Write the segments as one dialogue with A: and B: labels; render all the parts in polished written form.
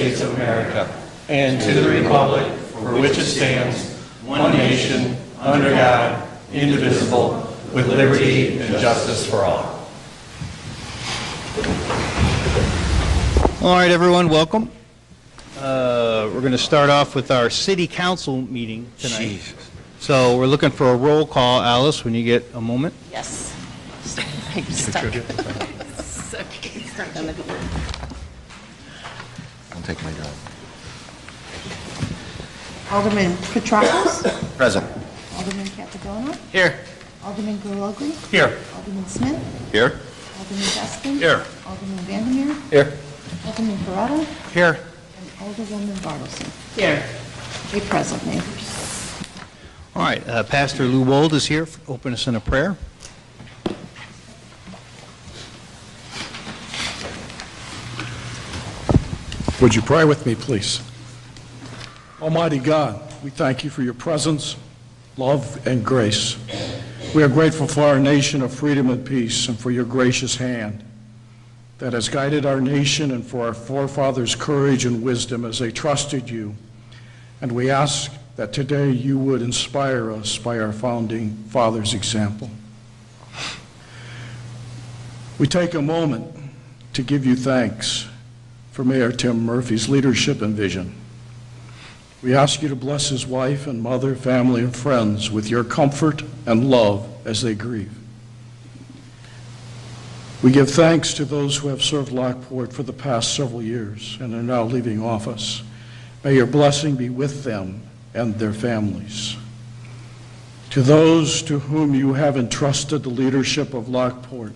A: States of America and to the republic for which it stands, one nation, under God, indivisible, with liberty and justice for all.
B: All right, everyone, welcome. We're going to start off with our city council meeting tonight. So we're looking for a roll call. Alice, when you get a moment.
C: Yes. I'm stuck. Stuck on the beat.
D: I'll take my job.
C: Alderman Petrakos.
D: Present.
C: Alderman Cappadona.
B: Here.
C: Alderman Gologly.
B: Here.
C: Alderman Smith.
D: Here.
C: Alderman Dustin.
B: Here.
C: Alderman Vandermeer.
B: Here.
C: Alderman Parada.
B: Here.
C: And Alderwoman Bartleson.
B: Here.
C: Be present, neighbors.
B: All right, Pastor Lou Wold is here. Open us in a prayer.
E: Would you pray with me, please? Almighty God, we thank you for your presence, love, and grace. We are grateful for our nation of freedom and peace and for your gracious hand that has guided our nation and for our forefathers' courage and wisdom as they trusted you. And we ask that today you would inspire us by our founding fathers' example. We take a moment to give you thanks for Mayor Tim Murphy's leadership and vision. We ask you to bless his wife and mother, family, and friends with your comfort and love as they grieve. We give thanks to those who have served Lockport for the past several years and are now leaving office. May your blessing be with them and their families. To those to whom you have entrusted the leadership of Lockport,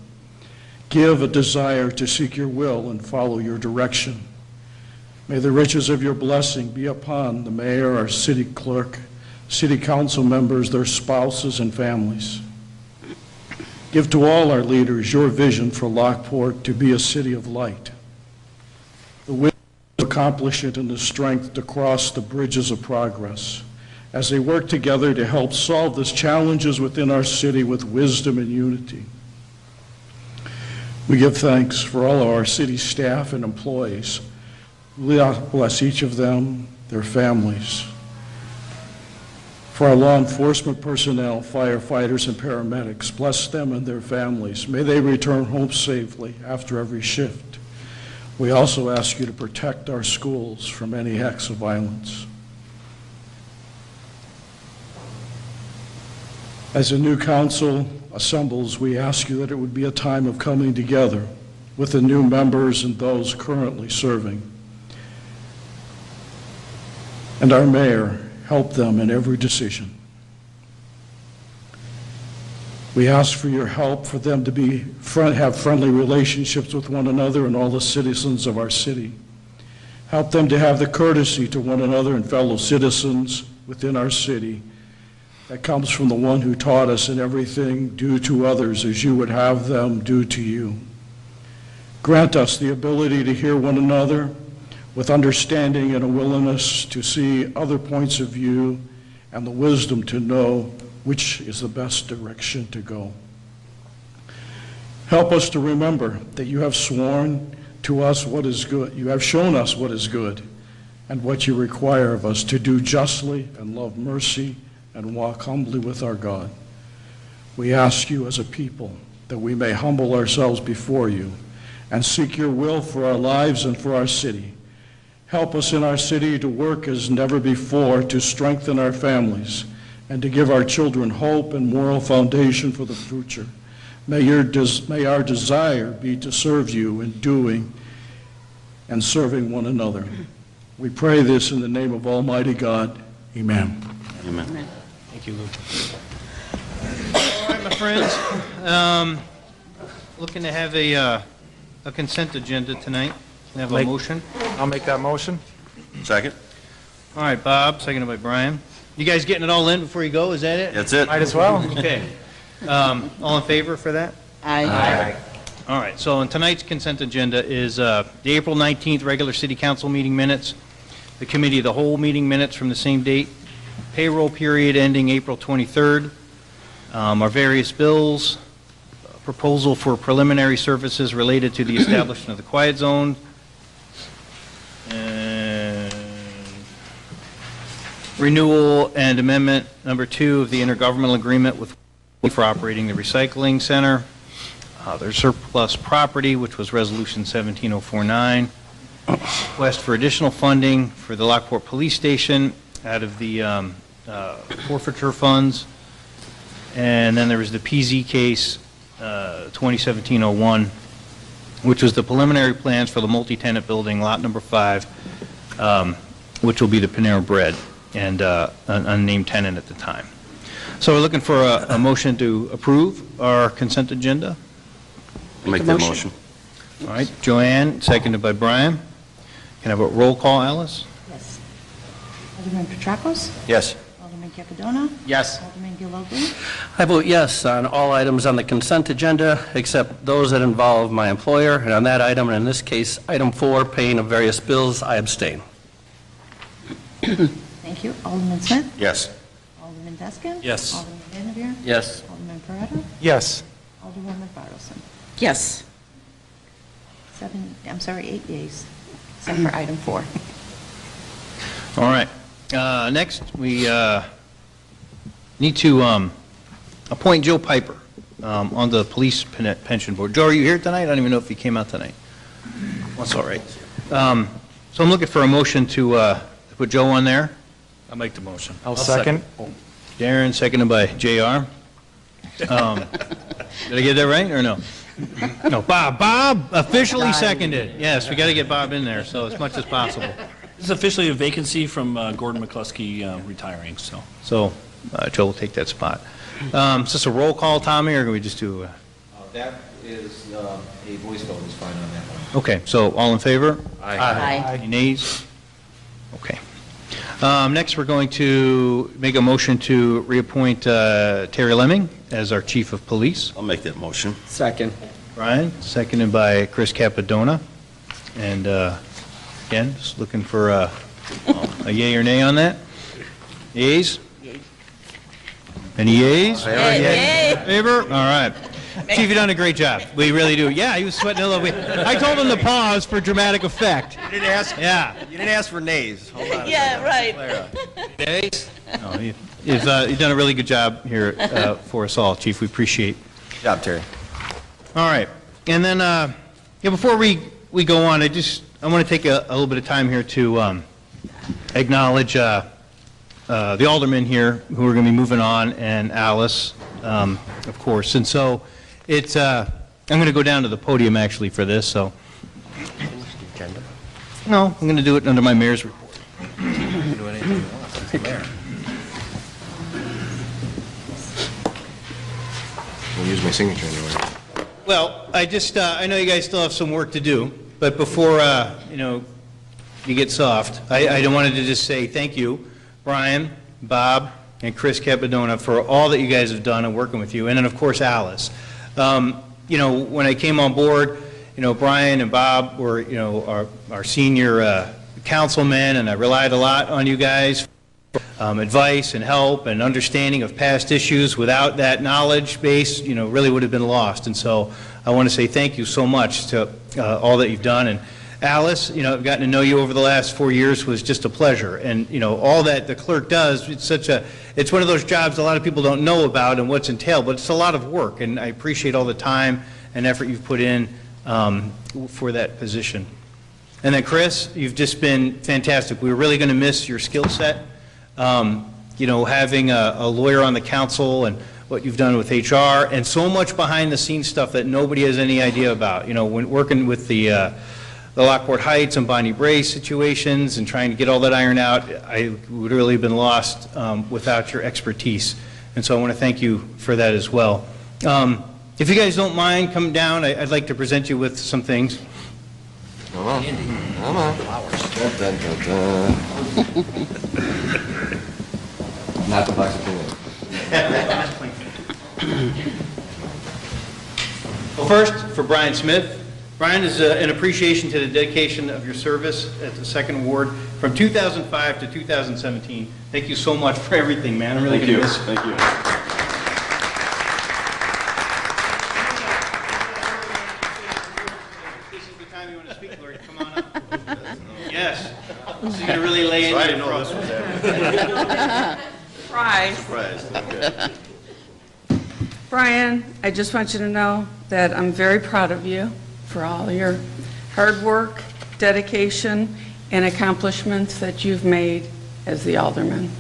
E: give a desire to seek your will and follow your direction. May the riches of your blessing be upon the mayor, our city clerk, city council members, their spouses and families. Give to all our leaders your vision for Lockport to be a city of light, the wisdom to accomplish it and the strength to cross the bridges of progress as they work together to help solve the challenges within our city with wisdom and unity. We give thanks for all of our city staff and employees. Bless each of them, their families. For our law enforcement personnel, firefighters and paramedics, bless them and their families. May they return home safely after every shift. We also ask you to protect our schools from any acts of violence. As a new council assembles, we ask you that it would be a time of coming together with the new members and those currently serving. And our mayor, help them in every decision. We ask for your help for them to have friendly relationships with one another and all the citizens of our city. Help them to have the courtesy to one another and fellow citizens within our city that comes from the one who taught us in everything, do to others as you would have them do to you. Grant us the ability to hear one another with understanding and a willingness to see other points of view and the wisdom to know which is the best direction to go. Help us to remember that you have sworn to us what is good. You have shown us what is good and what you require of us to do justly and love mercy and walk humbly with our God. We ask you as a people that we may humble ourselves before you and seek your will for our lives and for our city. Help us in our city to work as never before to strengthen our families and to give our children hope and moral foundation for the future. May our desire be to serve you in doing and serving one another. We pray this in the name of Almighty God. Amen.
D: Amen.
C: Amen.
B: Thank you, Luke. All right, my friends. Looking to have a consent agenda tonight. Can I have a motion?
F: I'll make that motion.
D: Second.
B: All right, Bob, seconded by Brian. You guys getting it all in before you go? Is that it?
D: That's it.
F: Might as well.
B: Okay. All in favor for that?
C: Aye.
B: All right, so on tonight's consent agenda is the April 19th regular city council meeting minutes, the committee of the whole meeting minutes from the same date, payroll period ending April 23rd, our various bills, proposal for preliminary services related to the establishment of the quiet zone, and renewal and amendment number 2 of the intergovernmental agreement with for operating the recycling center. There's surplus property, which was Resolution 17049. Request for additional funding for the Lockport Police Station out of the forfeiture funds. And then there was the PZ case 2017-01, which was the preliminary plans for the multi-tenant building, lot number 5, which will be the Panera Bread, and an unnamed tenant at the time. So we're looking for a motion to approve our consent agenda.
D: Make that motion.
B: All right, Joanne, seconded by Brian. Can I have a roll call, Alice?
C: Yes. Alderman Petracos?
D: Yes.
C: Alderman Capadona?
D: Yes.
C: Alderman Giloglu?
F: I vote yes on all items on the consent agenda, except those that involve my employer, and on that item, and in this case, item 4, paying of various bills, I abstain.
C: Thank you. Alderman Smith?
D: Yes.
C: Alderman Deskin?
D: Yes.
C: Alderman Vanderveer?
F: Yes.
C: Alderman Perretta?
A: Yes.
C: Alderwoman Bartleson?
G: Yes.
C: 8 yeas, except for item 4.
B: All right. Next, we need to appoint Joe Piper on the police pension board. Joe, are you here tonight? I don't even know if you came out tonight. That's all right. So I'm looking for a motion to put Joe on there.
D: I'll make the motion.
A: I'll second.
B: Darren, seconded by JR. Did I get that right, or no? No, Bob. Bob officially seconded. Yes, we got to get Bob in there, so as much as possible.
H: This is officially a vacancy from Gordon McCluskey retiring, so.
B: So Joe will take that spot. Is this a roll call, Tommy, or can we just do?
I: That is a voice vote is fine on that one.
B: Okay, so all in favor?
G: Aye.
B: Any nays? Okay. Next, we're going to make a motion to reappoint Terry Lemming as our chief of police.
D: I'll make that motion.
F: Second.
B: Brian, seconded by Chris Capadona. And again, just looking for a yay or nay on that. Yeas? Any yeas?
G: Yay.
B: Favor? All right. Chief, you've done a great job. We really do. Yeah, he was sweating a little bit. I told him to pause for dramatic effect.
D: You didn't ask.
B: Yeah.
D: You didn't ask for nays. Hold on.
G: Yeah, right.
B: Nays? No, you've done a really good job here for us all, Chief. We appreciate.
D: Good job, Terry.
B: All right. And then, before we go on, I want to take a little bit of time here to acknowledge the aldermen here who are going to be moving on, and Alice, of course. And so it's, I'm going to go down to the podium actually for this, so. No, I'm going to do it under my mayor's report.
D: You can do anything you want. It's the mayor. We'll use my signature anyway.
B: Well, I know you guys still have some work to do, but before, you get soft, I wanted to just say thank you, Brian, Bob, and Chris Capadona, for all that you guys have done and working with you, and then, of course, Alice. When I came on board, Brian and Bob were, our senior councilmen, and I relied a lot on you guys for advice and help and understanding of past issues. Without that knowledge base, really would have been lost. And so I want to say thank you so much to all that you've done. And Alice, I've gotten to know you over the last 4 years, was just a pleasure. And, all that the clerk does, it's one of those jobs a lot of people don't know about and what's entailed, but it's a lot of work. And I appreciate all the time and effort you've put in for that position. And then Chris, you've just been fantastic. We're really going to miss your skill set. Having a lawyer on the council and what you've done with HR, and so much behind the scenes stuff that nobody has any idea about. When working with the Lockport Heights and Bonnie Bray situations and trying to get all that ironed out, I would really have been lost without your expertise. And so I want to thank you for that as well. If you guys don't mind, come down. I'd like to present you with some things.
D: Come on. Come on. Flowers. Dun, dun, dun, dun. Not the box of peanuts.
B: Well, first, for Brian Smith. Brian, is an appreciation to the dedication of your service at the Second Ward from 2005 to 2017. Thank you so much for everything, man. I'm really going to miss you.
D: Thank you.
B: This is the time you want to speak, Lord. Come on up. Yes. So you're going to really lay into it. I didn't know this was happening.
G: Surprise.
J: Okay.
K: Brian, I just want you to know that I'm very proud of you for all your hard work, dedication, and accomplishments that you've made as the alderman.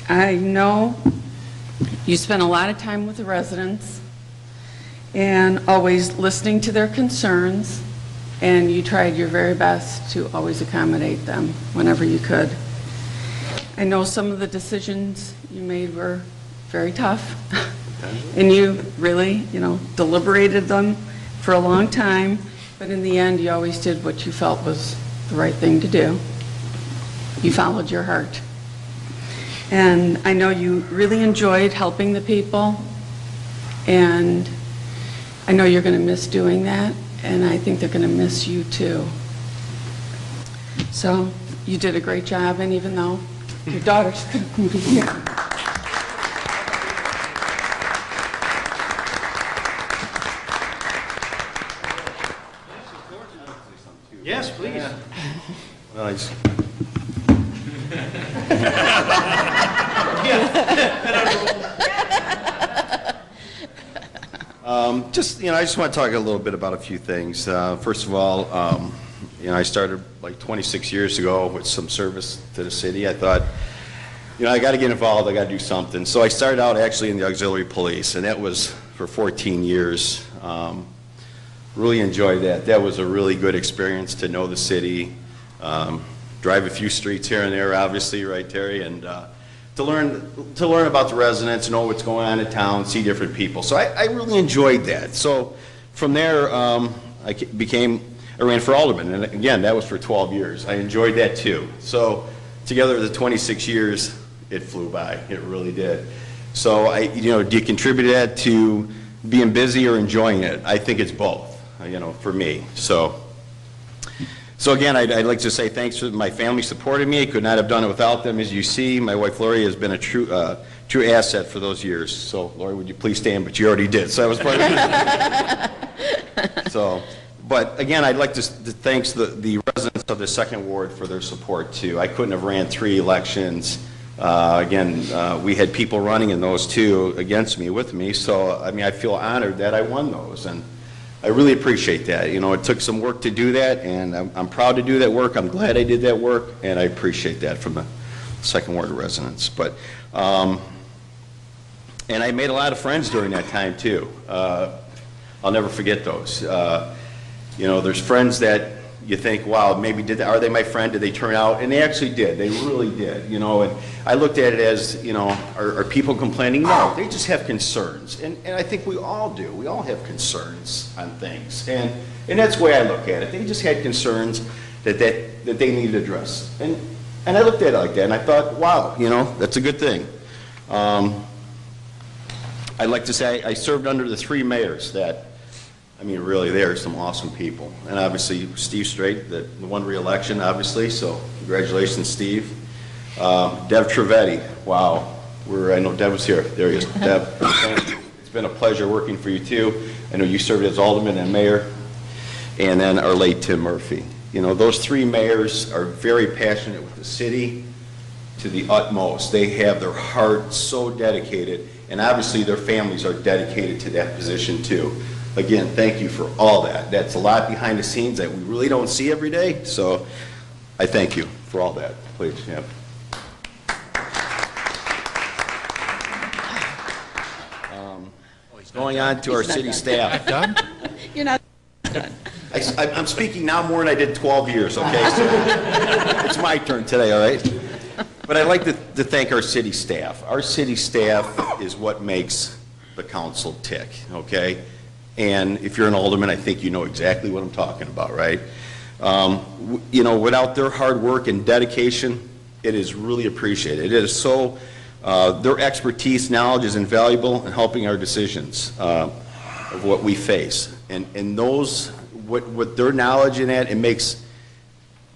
K: I know you spent a lot of time with the residents and always listening to their concerns, and you tried your very best to always accommodate them whenever you could. I know some of the decisions you made were very tough, and you really, deliberated them for a long time, but in the end, you always did what you felt was the right thing to do. You followed your heart. And I know you really enjoyed helping the people, and I know you're going to miss doing that, and I think they're going to miss you too. So you did a great job, and even though your daughters couldn't be here.
B: Yes, please.
J: Well, I just- I just want to talk a little bit about a few things. First of all, I started like 26 years ago with some service to the city. I thought, I got to get involved. I got to do something. So I started out actually in the auxiliary police, and that was for 14 years. Really enjoyed that. That was a really good experience to know the city, drive a few streets here and there, obviously, right, Terry, and to learn about the residents, know what's going on in town, see different people. So I really enjoyed that. So from there, I ran for alderman, and again, that was for 12 years. I enjoyed that too. So together, the 26 years, it flew by. It really did. So do you contribute that to being busy or enjoying it? I think it's both. For me. So again, I'd like to say thanks to my family supporting me. I could not have done it without them. As you see, my wife Lori has been a true asset for those years. So Lori, would you please stand? But you already did. So that was part of it. So, but again, I'd like to thank the residents of the second ward for their support too. I couldn't have ran 3 elections. We had people running in those 2 against me, with me. So I feel honored that I won those, and I really appreciate that. It took some work to do that, and I'm proud to do that work. I'm glad I did that work, and I appreciate that from the second ward residents. But, and I made a lot of friends during that time too. I'll never forget those. There's friends that you think, wow, maybe are they my friend? Did they turn out? And they actually did. They really did. And I looked at it as, are people complaining? No, they just have concerns. And I think we all do. We all have concerns on things. And that's the way I look at it. They just had concerns that they needed addressed. And I looked at it like that, and I thought, wow, that's a good thing. I'd like to say I served under the 3 mayors that, really, they are some awesome people. And obviously, Steve Strait, the one re-election, obviously, so congratulations, Steve. Dev Trivedi, wow. I know Dev was here. There he is. Dev, it's been a pleasure working for you, too. I know you served as alderman and mayor. And then our late Tim Murphy. Those 3 mayors are very passionate with the city to the utmost. They have their heart so dedicated, and obviously their families are dedicated to that position, too. Again, thank you for all that. That's a lot behind the scenes that we really don't see every day, so I thank you for all that. Please, yeah. Going on to our city staff.
B: Done?
G: You're not done.
J: I'm speaking now more than I did 12 years, okay? So it's my turn today, all right? But I'd like to thank our city staff. Our city staff is what makes the council tick, okay? And if you're an alderman, I think you know exactly what I'm talking about, right? Without their hard work and dedication, it is really appreciated. It is so, their expertise, knowledge is invaluable in helping our decisions of what we face. And those, what their knowledge in that, it makes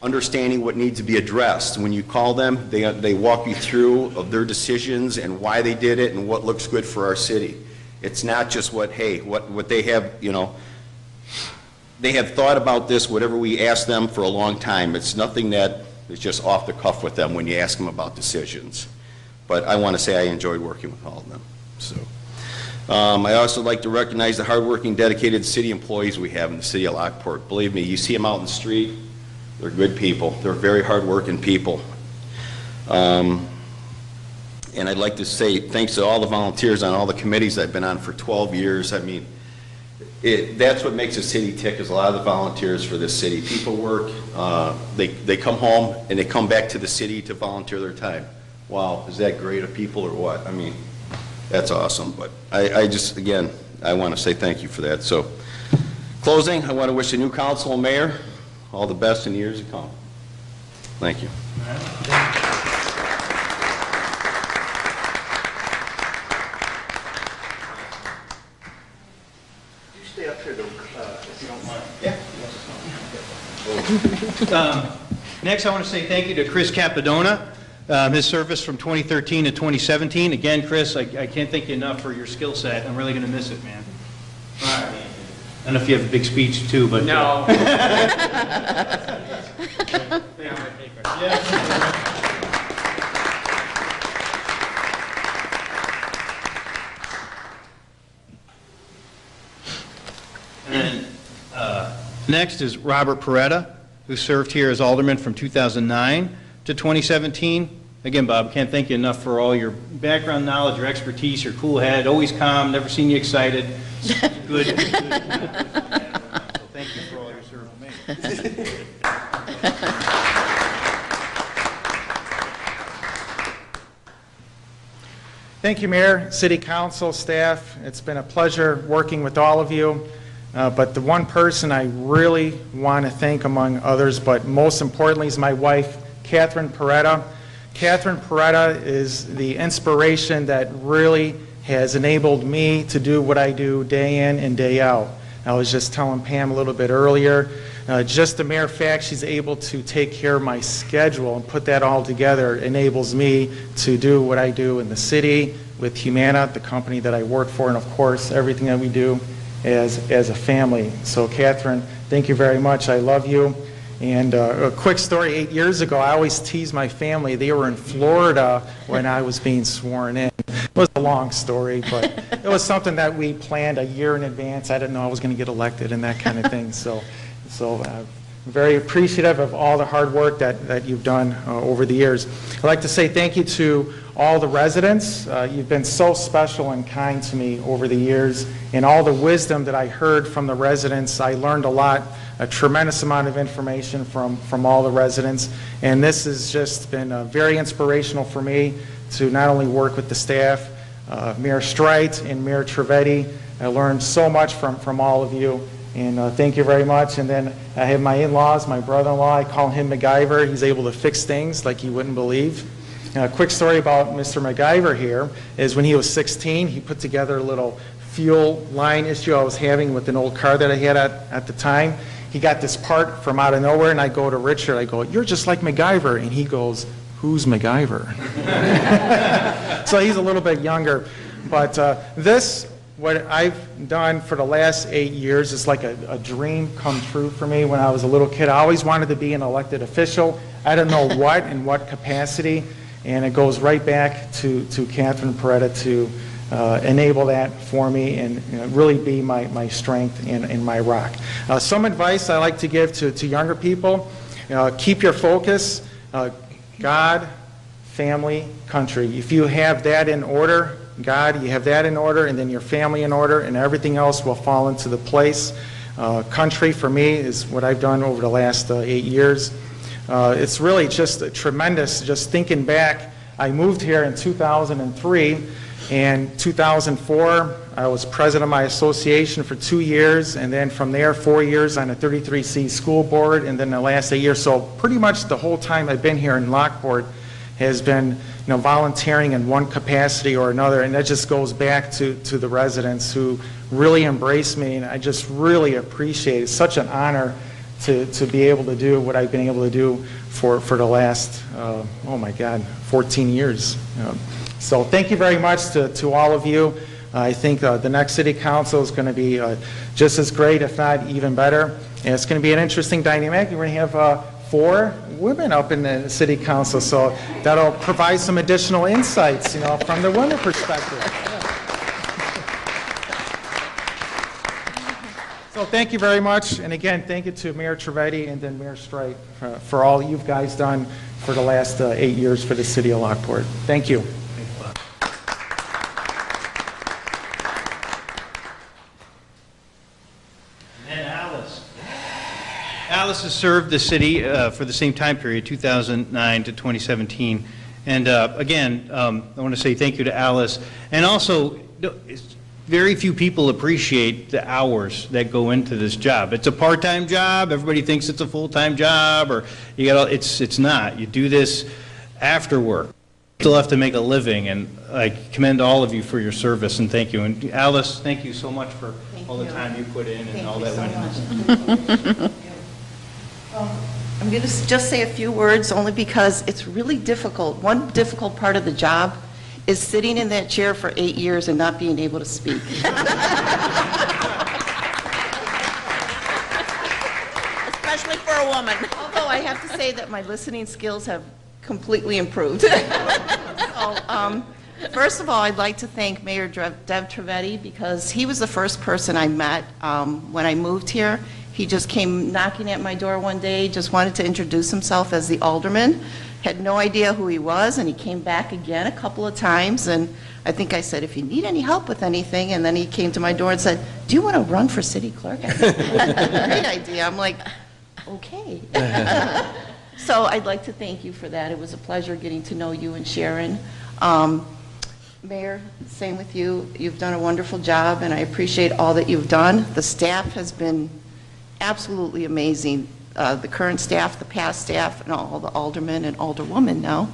J: understanding what needs to be addressed. When you call them, they walk you through of their decisions and why they did it and what looks good for our city. It's not just what they have, they have thought about this, whatever we ask them, for a long time. It's nothing that It's just off the cuff with them when you ask them about decisions. But I want to say I enjoyed working with all of them. So, I also like to recognize the hardworking, dedicated city employees we have in the city of Lockport. Believe me, you see them out in the street, they're good people. They're very hardworking people. And I'd like to say thanks to all the volunteers on all the committees I've been on for 12 years. I mean, that's what makes a city tick, is a lot of the volunteers for this city. People work, they come home and they come back to the city to volunteer their time. Wow, is that great of people or what? I mean, that's awesome. But I just, again, I want to say thank you for that. So, closing, I want to wish the new council and mayor all the best in the years to come. Thank you.
B: Stay up here, though, if you don't mind. Yeah. Next, I want to say thank you to Chris Capadona, his service from 2013 to 2017. Again, Chris, I can't thank you enough for your skill set. I'm really going to miss it, man. All right. I don't know if you have a big speech, too, but... No. And next is Robert Peretta, who served here as alderman from 2009 to 2017. Again, Bob, can't thank you enough for all your background knowledge, your expertise, your cool head, always calm, never seen you excited. Good. So thank you for all your service.
L: Thank you, Mayor, City Council, staff. It's been a pleasure working with all of you. But the one person I really want to thank, among others, but most importantly, is my wife, Catherine Peretta. Catherine Peretta is the inspiration that really has enabled me to do what I do day in and day out. I was just telling Pam a little bit earlier, just the mere fact she's able to take care of my schedule and put that all together enables me to do what I do in the city with Humana, the company that I work for, and of course everything that we do as a family. So Catherine, thank you very much. I love you. And a quick story, 8 years ago, I always tease my family. They were in Florida when I was being sworn in. It was a long story, but it was something that we planned a year in advance. I didn't know I was going to get elected and that kind of thing. So very appreciative of all the hard work that you've done over the years. I'd like to say thank you to all the residents. You've been so special and kind to me over the years, and all the wisdom that I heard from the residents. I learned a lot, a tremendous amount of information from all the residents, and this has just been very inspirational for me to not only work with the staff, Mayor Streit and Mayor Trivedi. I learned so much from all of you, and thank you very much. And then I have my in-laws, my brother-in-law, I call him MacGyver. He's able to fix things like you wouldn't believe. A quick story about Mr. MacGyver here is when he was 16, he put together a little fuel line issue I was having with an old car that I had at the time. He got this part from out of nowhere, and I go to Richard, I go, "You're just like MacGyver." And he goes, "Who's MacGyver?" So he's a little bit younger. But what I've done for the last 8 years is like a dream come true for me when I was a little kid. I always wanted to be an elected official. I don't know what in what capacity. And it goes right back to Catherine Peretta to enable that for me and really be my strength and my rock. Some advice I like to give to younger people: keep your focus, God, family, country. If you have that in order, God, you have that in order, and then your family in order, and everything else will fall into the place. Country, for me, is what I've done over the last 8 years. It's really just tremendous, just thinking back. I moved here in 2003, and 2004, I was president of my association for 2 years, and then from there, 4 years on a 33C school board, and then the last 8 years. So pretty much the whole time I've been here in Lockport has been volunteering in one capacity or another, and that just goes back to the residents who really embrace me, and I just really appreciate it. It's such an honor to be able to do what I've been able to do for the last, 14 years. So thank you very much to all of you. I think the next City Council is going to be just as great, if not even better. And it's going to be an interesting dynamic. We're going to have 4 women up in the city council, so that'll provide some additional insights, from the women perspective. So thank you very much, and again, thank you to Mayor Trivedi and then Mayor Strike for all you guys done for the last 8 years for the city of Lockport. Thank you.
B: And Alice. Alice has served the city for the same time period, 2009 to 2017. And again, I want to say thank you to Alice. And also, very few people appreciate the hours that go into this job. It's a part-time job. Everybody thinks it's a full-time job, or it's not. You do this after work. You still have to make a living, and I commend all of you for your service, and thank you. And Alice, thank you so much for all the time you put in and all that went into.
C: I'm going to just say a few words only because it's really difficult. One difficult part of the job is sitting in that chair for 8 years and not being able to speak.
G: Especially for a woman.
C: Although I have to say that my listening skills have completely improved. So, first of all, I'd like to thank Mayor Dev Trivedi because he was the first person I met when I moved here. He just came knocking at my door one day, just wanted to introduce himself as the alderman. Had no idea who he was, and he came back again a couple of times, and I think I said, if you need any help with anything, and then he came to my door and said, do you want to run for city clerk? I said, great idea. I'm like, okay. So I'd like to thank you for that. It was a pleasure getting to know you and Sharon. Mayor, same with you. You've done a wonderful job, and I appreciate all that you've done. The staff has been absolutely amazing. The current staff, the past staff, and all the aldermen and alderwomen now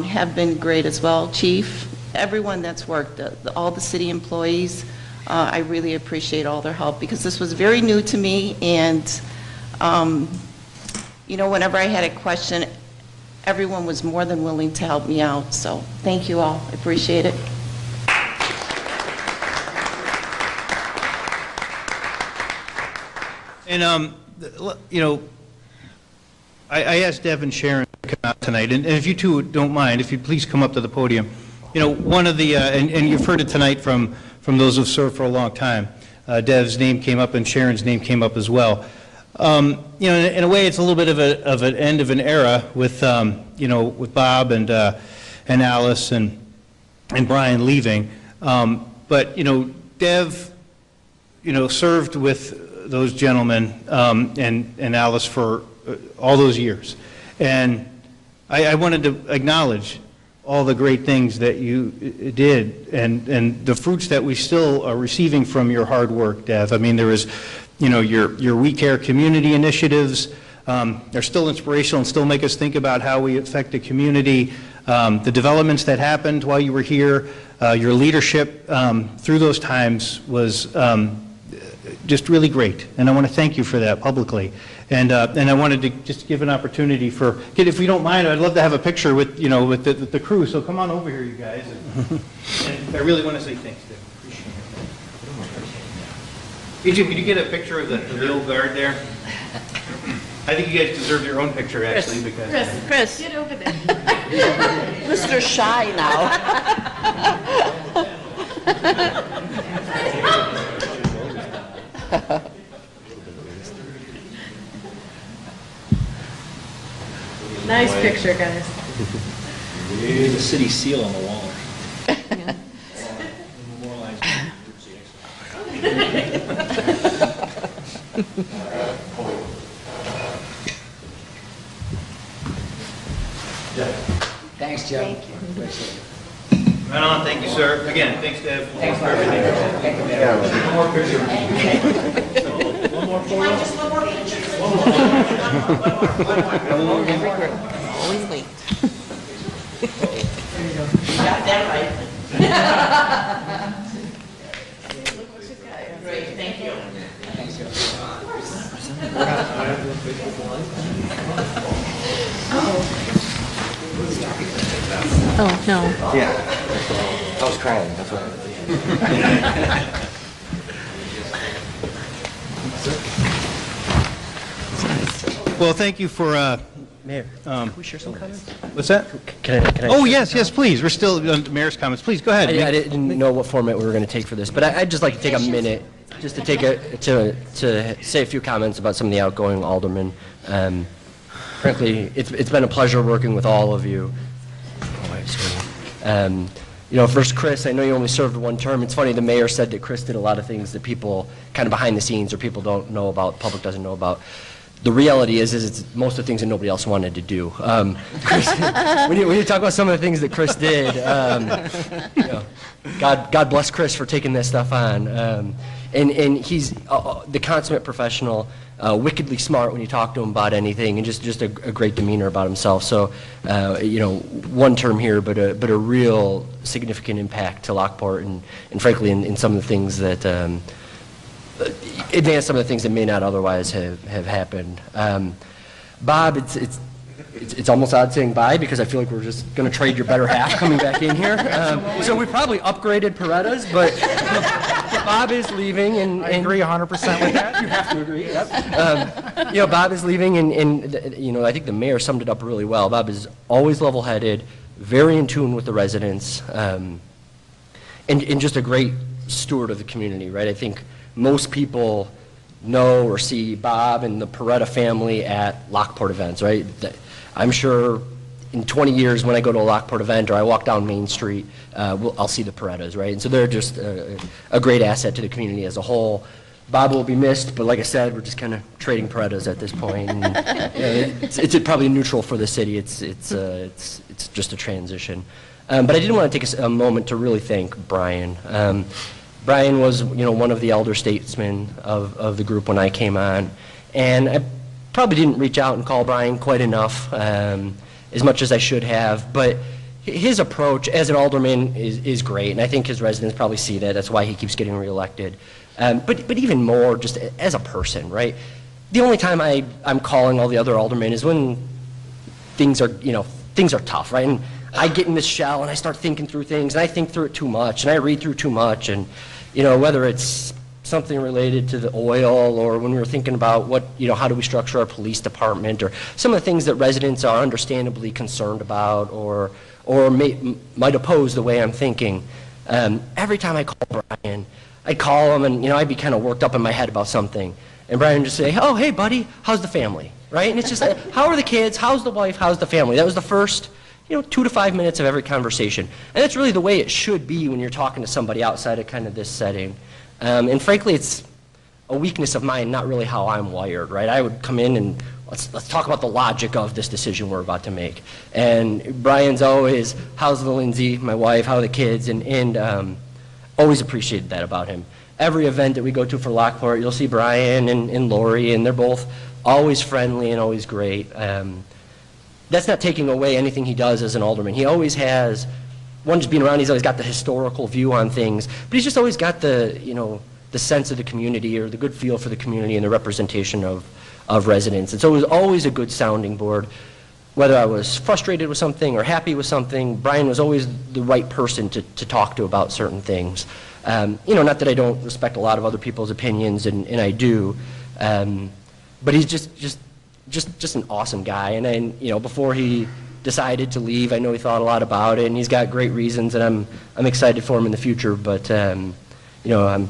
C: have been great as well. Chief, everyone that's worked, all the city employees, I really appreciate all their help because this was very new to me, and whenever I had a question, everyone was more than willing to help me out. So thank you all. I appreciate it.
B: And, I asked Deb and Sharon to come out tonight, and if you two don't mind, if you'd please come up to the podium. One of the, and you've heard it tonight from those who've served for a long time. Dev's name came up and Sharon's name came up as well. In a way, it's a little bit of an end of an era with, with Bob and Alice and Brian leaving. But, Dev, served with those gentlemen and Alice for all those years. And I wanted to acknowledge all the great things that you did and the fruits that we still are receiving from your hard work, Dev. I mean, there was, your We Care community initiatives are still inspirational and still make us think about how we affect the community. The developments that happened while you were here, your leadership through those times was just really great, and I want to thank you for that publicly. And I wanted to just give an opportunity for, if you don't mind, I'd love to have a picture with with the crew. So come on over here, you guys. And I really want to say thanks, Dave. Appreciate it. Could you get a picture of the old guard there? I think you guys deserve your own picture, actually, because
G: Chris, get over there.
C: Mr. Shy now.
G: Nice picture, guys.
H: There's a city seal on the wall.
M: Thanks, Joe.
C: Thank you.
B: Right on, thank you, sir. Again, thanks, Deb.
M: Thanks for everything. Thank you, Mayor.
B: One more picture. One more photo.
C: Always late. You got that right. Great, thank you.
M: Thanks, Joe.
G: Oh, no.
D: Yeah. I was crying, that's why.
B: Well, thank you for,
N: Mayor, can we share some comments?
B: what's that?
N: Can I
B: Oh,
N: share
B: yes,
N: some
B: yes, please. We're still on Mayor's comments. Please, go ahead.
N: I didn't know what format we were going to take for this, but I'd just like to take a minute just to to say a few comments about some of the outgoing aldermen. Frankly, it's been a pleasure working with all of you. First, Chris, I know you only served one term. It's funny, the mayor said that Chris did a lot of things that people kind of behind the scenes or people don't know about, the public doesn't know about. The reality is it's most of the things that nobody else wanted to do. Chris, when you talk about some of the things that Chris did, God bless Chris for taking this stuff on. And he's the consummate professional, wickedly smart when you talk to him about anything, and just a great demeanor about himself. So, one term here, but a real significant impact to Lockport, and frankly, in some of the things that advance some of the things that may not otherwise have happened. Bob, it's almost odd saying bye because I feel like we're just going to trade your better half coming back in here. So we probably upgraded Paredes, but Bob is leaving, and
L: I agree 100% with that.
N: You have to agree. Yep. Bob is leaving, and I think the mayor summed it up really well. Bob is always level-headed, very in tune with the residents, and just a great steward of the community. Right? I think most people know or see Bob and the Paretta family at Lockport events. Right? I'm sure in 20 years when I go to a Lockport event or I walk down Main Street, I'll see the Parettas, right? And so they're just a great asset to the community as a whole. Bob will be missed, but like I said, we're just kind of trading Parettas at this point. And, it's probably neutral for the city. It's just a transition. But I did want to take a moment to really thank Brian. Brian was, one of the elder statesmen of the group when I came on, and I probably didn't reach out and call Brian quite enough, as much as I should have, but his approach as an alderman is great, and I think his residents probably see that. That's why he keeps getting reelected. But even more, just as a person, right? The only time I'm calling all the other aldermen is when things are tough, right? And I get in this shell and I start thinking through things, and I think through it too much, and I read through too much, and whether it's something related to the oil, or when we were thinking about how do we structure our police department, or some of the things that residents are understandably concerned about, or might oppose the way I'm thinking. Every time I call Brian, I'd call him, and I'd be kind of worked up in my head about something, and Brian would just say, "Oh, hey, buddy, how's the family?" Right? And it's just like, how are the kids? How's the wife? How's the family? That was the first 2 to 5 minutes of every conversation, and that's really the way it should be when you're talking to somebody outside of kind of this setting. And frankly, it's a weakness of mine, not really how I'm wired, right? I would come in and let's talk about the logic of this decision we're about to make. And Brian's always, how's the Lindsay, my wife, how are the kids, and always appreciated that about him. Every event that we go to for Lockport, you'll see Brian and Lori, and they're both always friendly and always great. That's not taking away anything he does as an alderman. He always has, just being around, he's always got the historical view on things, but he's just always got the sense of the community, or the good feel for the community and the representation of residents. And so it was always a good sounding board. Whether I was frustrated with something or happy with something, Brian was always the right person to talk to about certain things. Not that I don't respect a lot of other people's opinions, and I do, but he's just an awesome guy. And then, before he decided to leave, I know he thought a lot about it, and he's got great reasons, and I'm excited for him in the future. But I'm going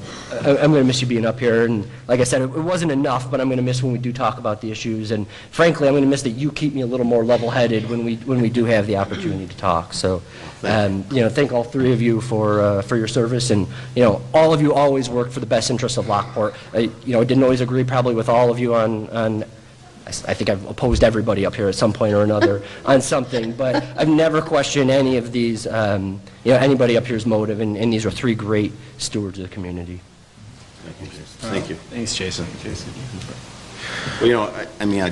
N: to miss you being up here, and like I said, it wasn't enough, but I'm going to miss when we do talk about the issues, and frankly, I'm going to miss that you keep me a little more level-headed when we do have the opportunity to talk. So, thank all three of you for your service, and all of you always worked for the best interests of Lockport. I didn't always agree probably with all of you on I think I've opposed everybody up here at some point or another on something, but I've never questioned any of these, anybody up here's motive, and these are three great stewards of the community.
J: Thank you, Jason. Thank you.
A: Thanks, Jason.
J: Well,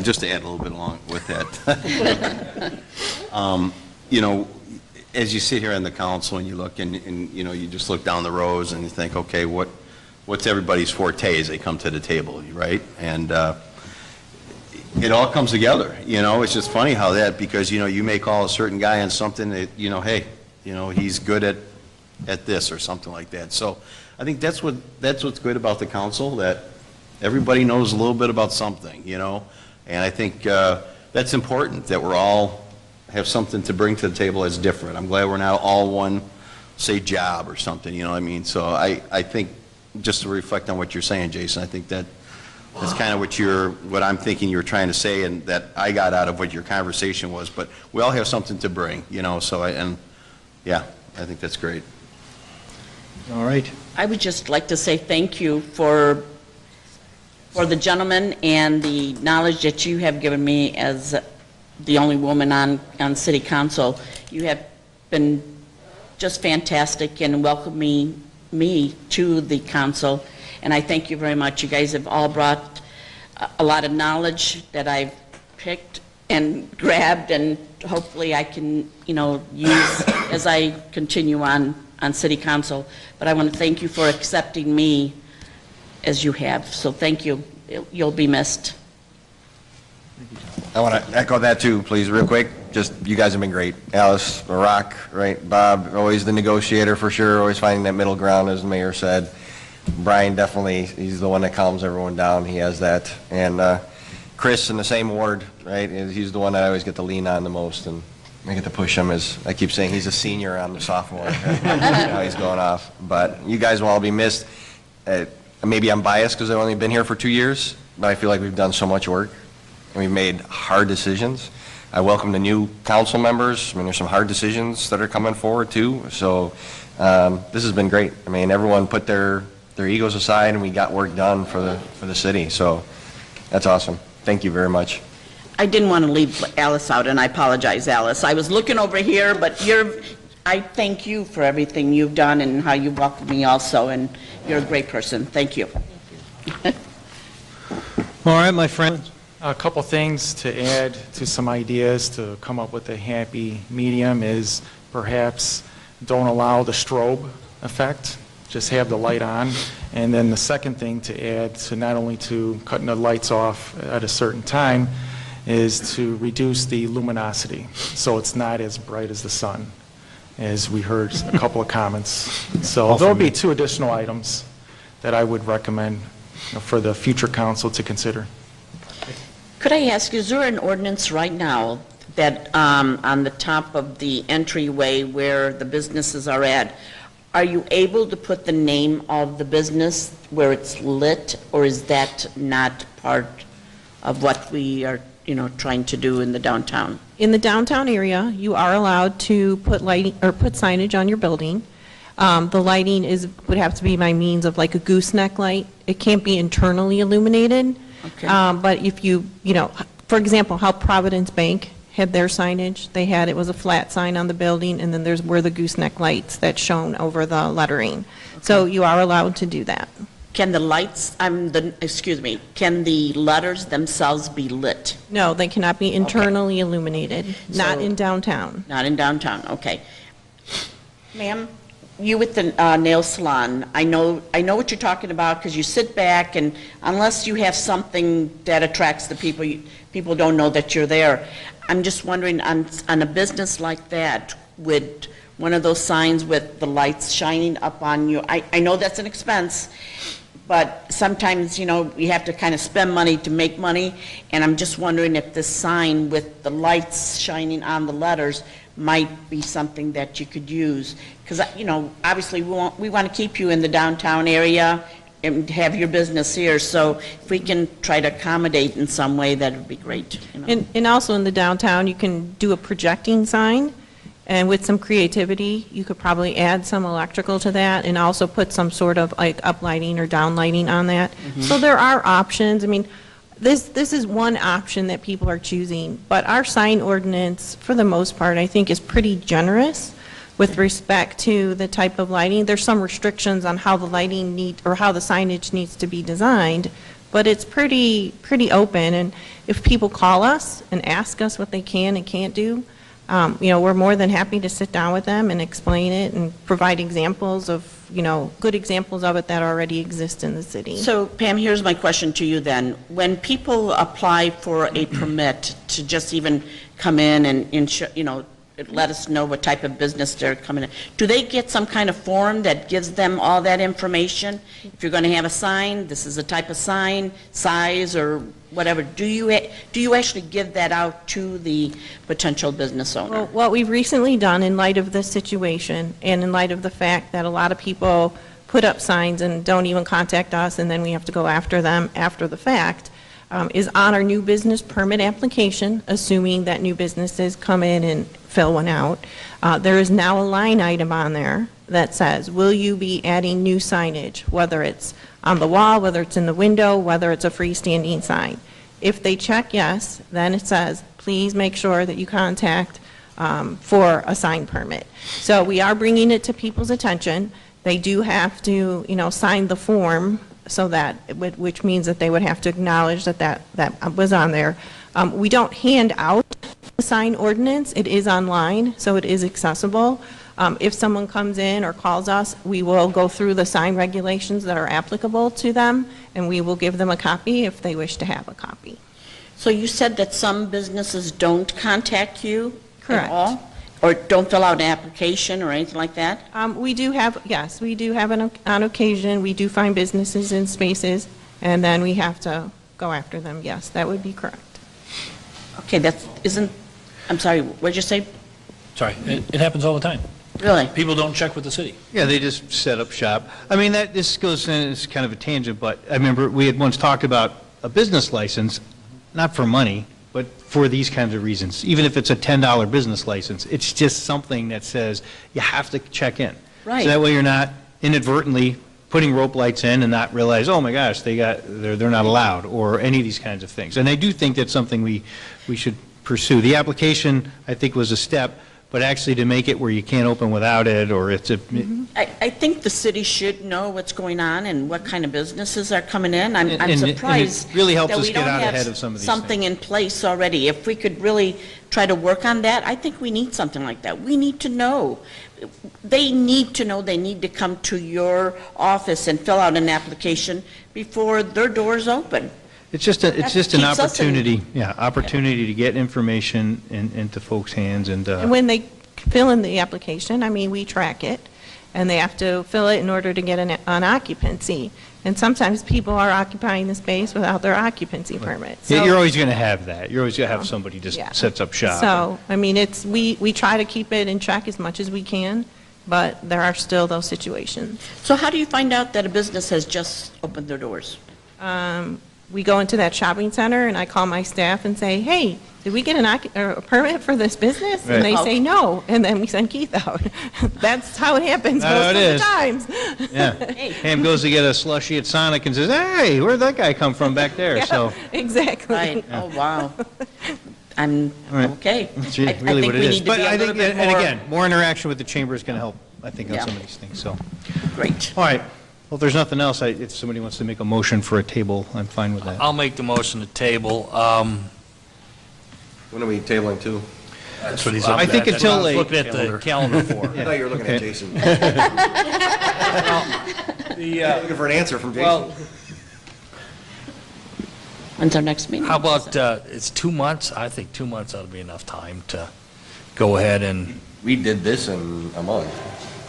J: just to add a little bit along with that, as you sit here on the council and you look and you just look down the rows and you think, okay, what's everybody's forte as they come to the table, right? And it all comes together. It's just funny how that, because you may call a certain guy on something that hey, he's good at this or something like that. So I think that's what's good about the council, that everybody knows a little bit about something. And I think that's important, that we're all have something to bring to the table that's different. I'm glad we're not all one, say, job or something, you know what I mean? So I think, just to reflect on what you're saying, Jason, I think that's kind of what I'm thinking you were trying to say, and that I got out of what your conversation was. But we all have something to bring, you know, so yeah, I think that's great.
B: All right.
M: I would just like to say thank you for the gentleman and the knowledge that you have given me as the only woman on City Council. You have been just fantastic in welcoming me to the council, and I thank you very much. You guys have all brought a lot of knowledge that I've picked and grabbed, and hopefully I can, use as I continue on City Council. But I want to thank you for accepting me as you have. So thank you. You'll be missed.
D: I want to echo that too, please, real quick. Just, you guys have been great. Alice, a rock, right? Bob, always the negotiator for sure, always finding that middle ground, as the mayor said. Brian, definitely, he's the one that calms everyone down. He has that. And Chris, in the same ward, right? He's the one that I always get to lean on the most, and I get to push him. As I keep saying, he's a senior on the sophomore. Now he's going off. But you guys will all be missed. Maybe I'm biased because I've only been here for 2 years, but I feel like we've done so much work, and we've made hard decisions. I welcome the new council members. I mean, there's some hard decisions that are coming forward too. So this has been great. I mean, everyone put their egos aside, and we got work done for the city. So that's awesome. Thank you very much.
M: I didn't want to leave Alice out, and I apologize, Alice. I was looking over here, but I thank you for everything you've done and how you welcomed me also, and you're a great person. Thank you.
B: All right, my friends.
L: A couple things to add to some ideas to come up with a happy medium is perhaps don't allow the strobe effect, just have the light on. And then the second thing to add, to not only to cutting the lights off at a certain time, is to reduce the luminosity so it's not as bright as the sun, as we heard a couple of comments. So there'll be 2 additional items that I would recommend for the future council to consider.
M: Could I ask, is there an ordinance right now that on the top of the entryway where the businesses are at, are you able to put the name of the business where it's lit, or is that not part of what we are, trying to do in the downtown?
G: In the downtown area, you are allowed to put lighting or put signage on your building. The lighting would have to be by means of like a gooseneck light. It can't be internally illuminated.
M: Okay.
G: But if you for example, how Providence Bank had their signage, it was a flat sign on the building, and then there's where the gooseneck lights that shone over the lettering. Okay. So you are allowed to do that.
M: Can the lights, can the letters themselves be lit?
G: No, they cannot be internally illuminated, not in downtown.
M: Not in downtown, okay. Ma'am, you with the nail salon, I know what you're talking about, because you sit back, and unless you have something that attracts the people, people don't know that you're there. I'm just wondering, on a business like that, would one of those signs with the lights shining up on you, I know that's an expense, but sometimes, you have to kind of spend money to make money, and I'm just wondering if this sign with the lights shining on the letters might be something that you could use. Because, obviously we want to keep you in the downtown area and have your business here, so if we can try to accommodate in some way, that would be great.
G: And also in the downtown, you can do a projecting sign, and with some creativity, you could probably add some electrical to that and also put some sort of like uplighting or downlighting on that. Mm-hmm. So there are options. I mean, this is one option that people are choosing, but our sign ordinance, for the most part, I think is pretty generous with respect to the type of lighting. There's some restrictions on how the lighting how the signage needs to be designed, but it's pretty open. And if people call us and ask us what they can and can't do, we're more than happy to sit down with them and explain it and provide examples of, good examples of it that already exist in the city.
M: So, Pam, here's my question to you then. When people apply for a permit to just even come in and let us know what type of business they're coming in. Do they get some kind of form that gives them all that information? If you're going to have a sign, this is the type of sign, size, or whatever. Do you actually give that out to the potential business owner?
G: Well, what we've recently done in light of this situation and in light of the fact that a lot of people put up signs and don't even contact us, and then we have to go after them after the fact, is on our new business permit application, assuming that new businesses come in and fill one out. There is now a line item on there that says, will you be adding new signage, whether it's on the wall, whether it's in the window, whether it's a freestanding sign. If they check yes, then it says, please make sure that you contact for a sign permit. So we are bringing it to people's attention. They do have to, sign the form, so that, which means that they would have to acknowledge that was on there. We don't hand out the sign ordinance. It is online, so it is accessible. If someone comes in or calls us, we will go through the sign regulations that are applicable to them, and we will give them a copy if they wish to have a copy.
M: So you said that some businesses don't contact you
G: Correct.
M: at all? Or don't fill out an application or anything like that?
G: We do have on occasion, we do find businesses in spaces, and then we have to go after them. Yes, that would be correct.
M: Okay, I'm sorry, what did you say?
H: Sorry, it happens all the time.
M: Really?
H: People don't check with the city.
B: Yeah, they just set up shop. I mean, this goes in, it's kind of a tangent, but I remember we had once talked about a business license, not for money, but for these kinds of reasons. Even if it's a $10 business license, it's just something that says you have to check in.
M: Right.
B: So that way you're not inadvertently putting rope lights in and not realize, oh my gosh, they're not allowed, or any of these kinds of things. And I do think that's something we should pursue. The application, I think, was a step, but actually to make it where you can't open without it, or it's a...
M: I think the city should know what's going on and what kind of businesses are coming in. I'm
B: And
M: surprised
B: it really helps
M: that
B: us
M: we
B: get
M: don't
B: out
M: have
B: ahead of some of these
M: something in place already. If we could really try to work on that, I think we need something like that. We need to know. They need to know. They need to come to your office and fill out an application before their doors open.
B: It's just an
M: keeps us in-
B: opportunity, opportunity to get information into folks' hands, and
G: when they fill in the application, I mean, we track it, and they have to fill it in order to get an occupancy. And sometimes people are occupying the space without their occupancy permit.
B: Yeah,
G: So-
B: you're always going to have that. You're always going to have somebody just
G: Yeah.
B: sets up shop.
G: So, I mean, we try to keep it in check as much as we can, but there are still those situations.
M: So how do you find out that a business has just opened their doors?
G: We go into that shopping center, and I call my staff and say, hey, did we get a permit for this business?
B: Right.
G: And they say no, and then we send Keith out. That's how it happens
B: That's how
G: most of
B: it
G: the
B: is.
G: times.
B: Yeah. Ham goes to get a slushie at Sonic and says, hey, where'd that guy come from back there?
G: Yeah,
B: So
G: exactly.
M: Right, oh, wow. I'm,
B: All right.
M: okay.
B: that's
M: I
B: really
M: think
B: what it
M: we
B: is.
M: need to
B: But
M: be a
B: I
M: little
B: think,
M: bit
B: and
M: more-
B: again, more interaction with the chamber is going to help, I think, on
M: Yeah.
B: some of these things, so.
M: Great.
B: All right. Well, if there's nothing else, if somebody wants to make a motion for a table, I'm fine with that.
H: I'll make the motion to table.
D: When are we tabling to?
H: That's what he's
B: I think until
H: I was
B: late.
H: looking at the calendar for.
D: I thought you were looking at
B: Okay.
D: Jason.
H: The,
D: Looking for an answer from Jason.
H: well,
M: When's our next meeting?
H: how about, it's 2 months? I think 2 months ought to be enough time to go ahead and,
D: We did this in a month.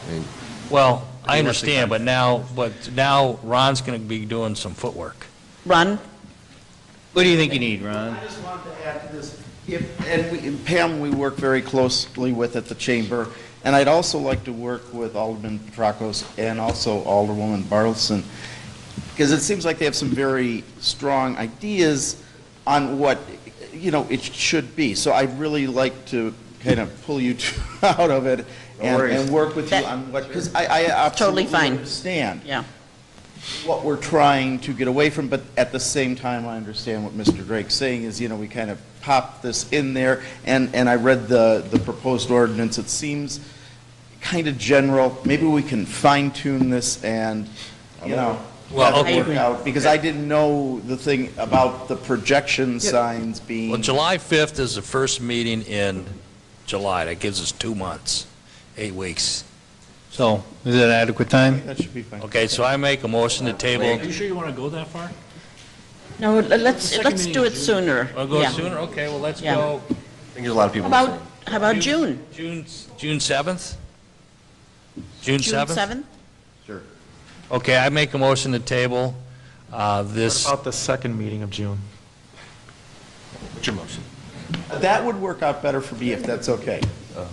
D: I mean,
H: well, I
D: think that's the
H: understand, but now Ron's going to be doing some footwork.
M: Run?
B: What do you think you need, Ron?
O: I just wanted to add to this, and Pam, we work very closely with at the chamber, and I'd also like to work with Alderman Petrakos and also Alderwoman Bartleson, because it seems like they have some very strong ideas on what, it should be. So I'd really like to kind of pull you two out of it and work with you on what, because I absolutely
M: Totally fine.
O: understand
M: Yeah.
O: what we're trying to get away from, but at the same time, I understand what Mr. Drake's saying is, we kind of pop this in there, and I read the proposed ordinance. It seems kind of general. Maybe we can fine tune this and,
H: Well,
O: have it work out, because I didn't know the thing about the projection signs being.
H: Well, July 5th is the first meeting in July. That gives us 2 months, 8 weeks.
B: So, is that adequate time?
O: That should be fine.
H: Okay, so I make a motion to table. Are you sure you want to go that far?
M: No, let's
H: second meeting
M: do
H: in
M: it
H: June.
M: sooner.
H: Want to go
M: Yeah.
H: sooner? Okay, well, let's
M: Yeah.
H: go.
D: I think there's a lot of people.
M: About How about June?
H: June 7th? June 7th?
M: June 7th?
D: Sure.
H: Okay, I make a motion to table this.
L: What about the second meeting of June?
D: What's your motion?
O: That would work out better for me if that's okay.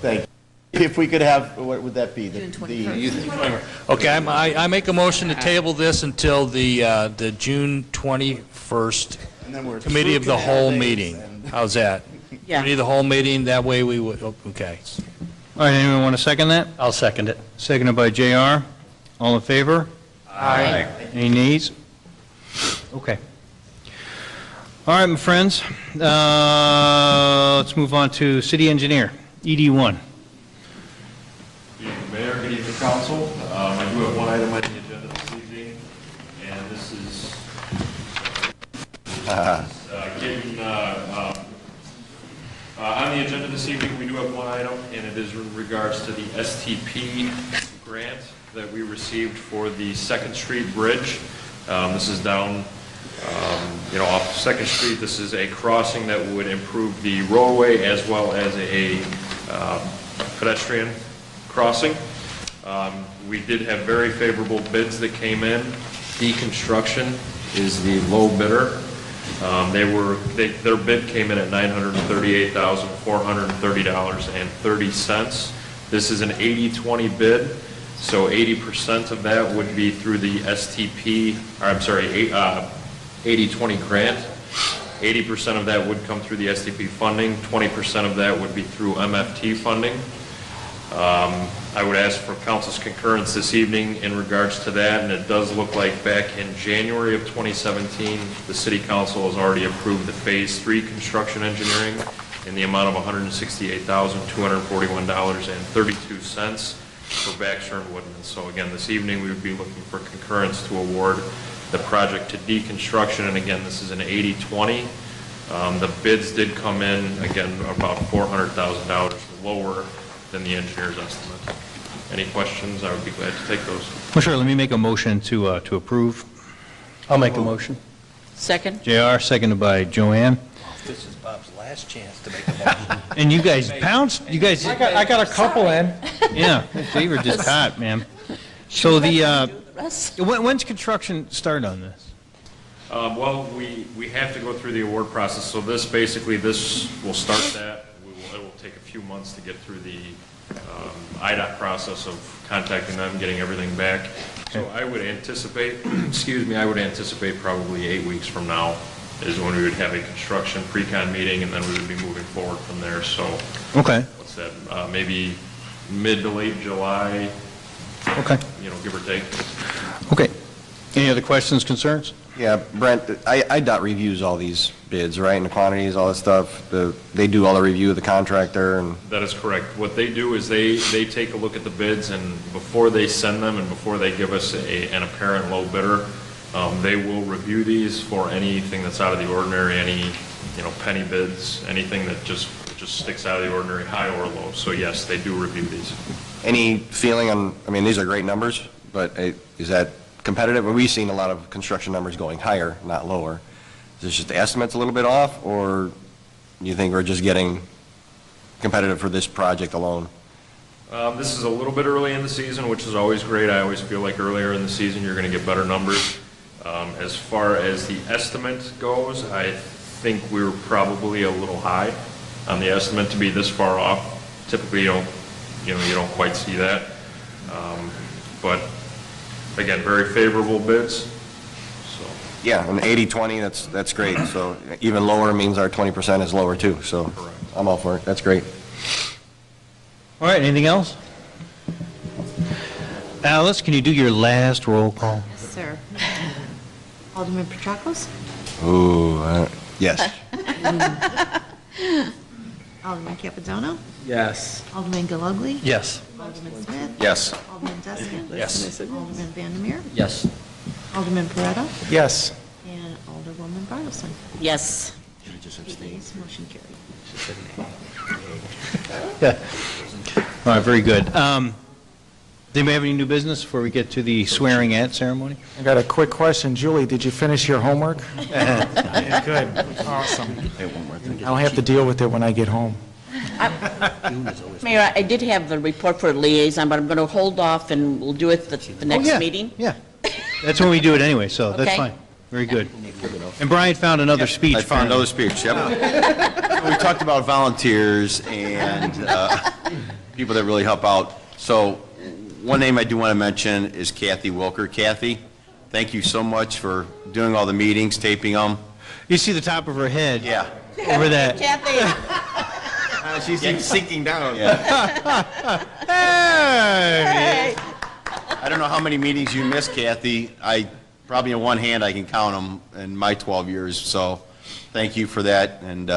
O: Thank you. If we could have, what would that be?
M: June 21st.
H: Okay, I make a motion to table this until the June 21st
O: And then we're
H: Committee of
O: through
H: the Whole
O: canal days
H: meeting.
O: and-
H: How's that?
M: Yeah.
H: Committee of the Whole meeting, that way we would, okay.
B: All right, anyone want to second that?
F: I'll second it.
B: Seconded by JR. All in favor?
L: Aye.
B: Any nays? Okay. All right, my friends, let's move on to city engineer, ED1.
P: Good evening, Mayor. Good evening, Council. I do have one item on the agenda this evening, and this is on the agenda this evening, we do have one item, and it is in regards to the STP grant that we received for the Second Street Bridge. This is down, off Second Street. This is a crossing that would improve the roadway as well as a pedestrian crossing. We did have very favorable bids that came in. Deconstruction is the low bidder. Their bid came in at $938,430.30. This is an 80-20 bid, so 80% of that would be through the STP, or I'm sorry, 80-20 grant. 80% of that would come through the STP funding, 20% of that would be through MFT funding. I would ask for council's concurrence this evening in regards to that, and it does look like back in January of 2017, the city council has already approved the Phase 3 construction engineering in the amount of $168,241.32 for Baxter and Woodman. So again, this evening we would be looking for concurrence to award the project to deconstruction, and again, this is an 80-20. The bids did come in, again, about $400,000 lower than the engineer's estimate. Any questions? I would be glad to take those.
B: Well, sure, let me make a motion to approve.
F: I'll make a motion.
M: Second?
B: JR, seconded by Joanne.
H: This is Bob's last chance to make a motion.
B: And you guys pounced, you guys,
L: I got a couple in.
B: yeah, Favor just caught, man. So when's construction start on this?
P: Well, we have to go through the award process, so this will start that. It will take a few months to get through the IDOT process of contacting them, getting everything back. So I would anticipate, I would anticipate probably 8 weeks from now is when we would have a construction pre-con meeting, and then we would be moving forward from there. So,
B: okay,
P: what's that? Maybe mid to late July.
B: Okay.
P: Give or take.
B: Okay. Any other questions, concerns?
D: Yeah, Brent, IDOT reviews all these bids, right, and the quantities, all that stuff. They do all the review of the contractor and...
P: That is correct. What they do is they take a look at the bids, and before they send them and before they give us an apparent low bidder, they will review these for anything that's out of the ordinary, any, penny bids, anything that just sticks out of the ordinary, high or low. So yes, they do review these.
D: Any feeling on, these are great numbers, but is that competitive? We've seen a lot of construction numbers going higher, not lower. Is this just the estimates a little bit off, or do you think we're just getting competitive for this project alone?
P: This is a little bit early in the season, which is always great. I always feel like earlier in the season you're going to get better numbers. As far as the estimate goes, I think we were probably a little high on the estimate to be this far off. Typically, you don't quite see that. But again, very favorable bids. So.
D: Yeah, and 80-20, that's great. So even lower means our 20% is lower too. So correct. I'm all for it. That's great.
B: All right, anything else? Alice, can you do your last roll call?
Q: Yes, sir. Alderman Petrakos?
D: Ooh, yes.
Q: Alderman Capidono?
O: Yes.
Q: Alderman Galugly?
F: Yes.
Q: Alderman Smith?
D: Yes.
Q: Alderman Deskin?
H: Yes.
Q: Alderman Vandermeer?
F: Yes.
Q: Alderman Peretta?
L: Yes.
Q: And Alderwoman Bartleson?
M: Yes.
Q: 8 yeas, motion carried.
B: Yeah. All right, very good. Do you have any new business before we get to the swearing at ceremony?
L: I got a quick question. Julie, did you finish your homework? Yeah, good. Awesome. I don't have to deal with it when I get home.
M: Mayor, I did have the report for liaison, but I'm going to hold off and we'll do it the next
B: yeah.
M: meeting.
B: Yeah. That's when we do it anyway, so that's
M: Okay.
B: fine. Very good. And Brian found another speech.
J: I found
B: apparently.
J: another speech, yep. We talked about volunteers and people that really help out. So one name I do want to mention is Kathy Wilker. Kathy, thank you so much for doing all the meetings, taping them.
B: You see the top of her head.
J: Yeah.
B: Over that.
M: Kathy.
J: She's sinking down.
B: Hey!
J: I don't know how many meetings you missed, Kathy. Probably in one hand I can count them in my 12 years. So thank you for that, and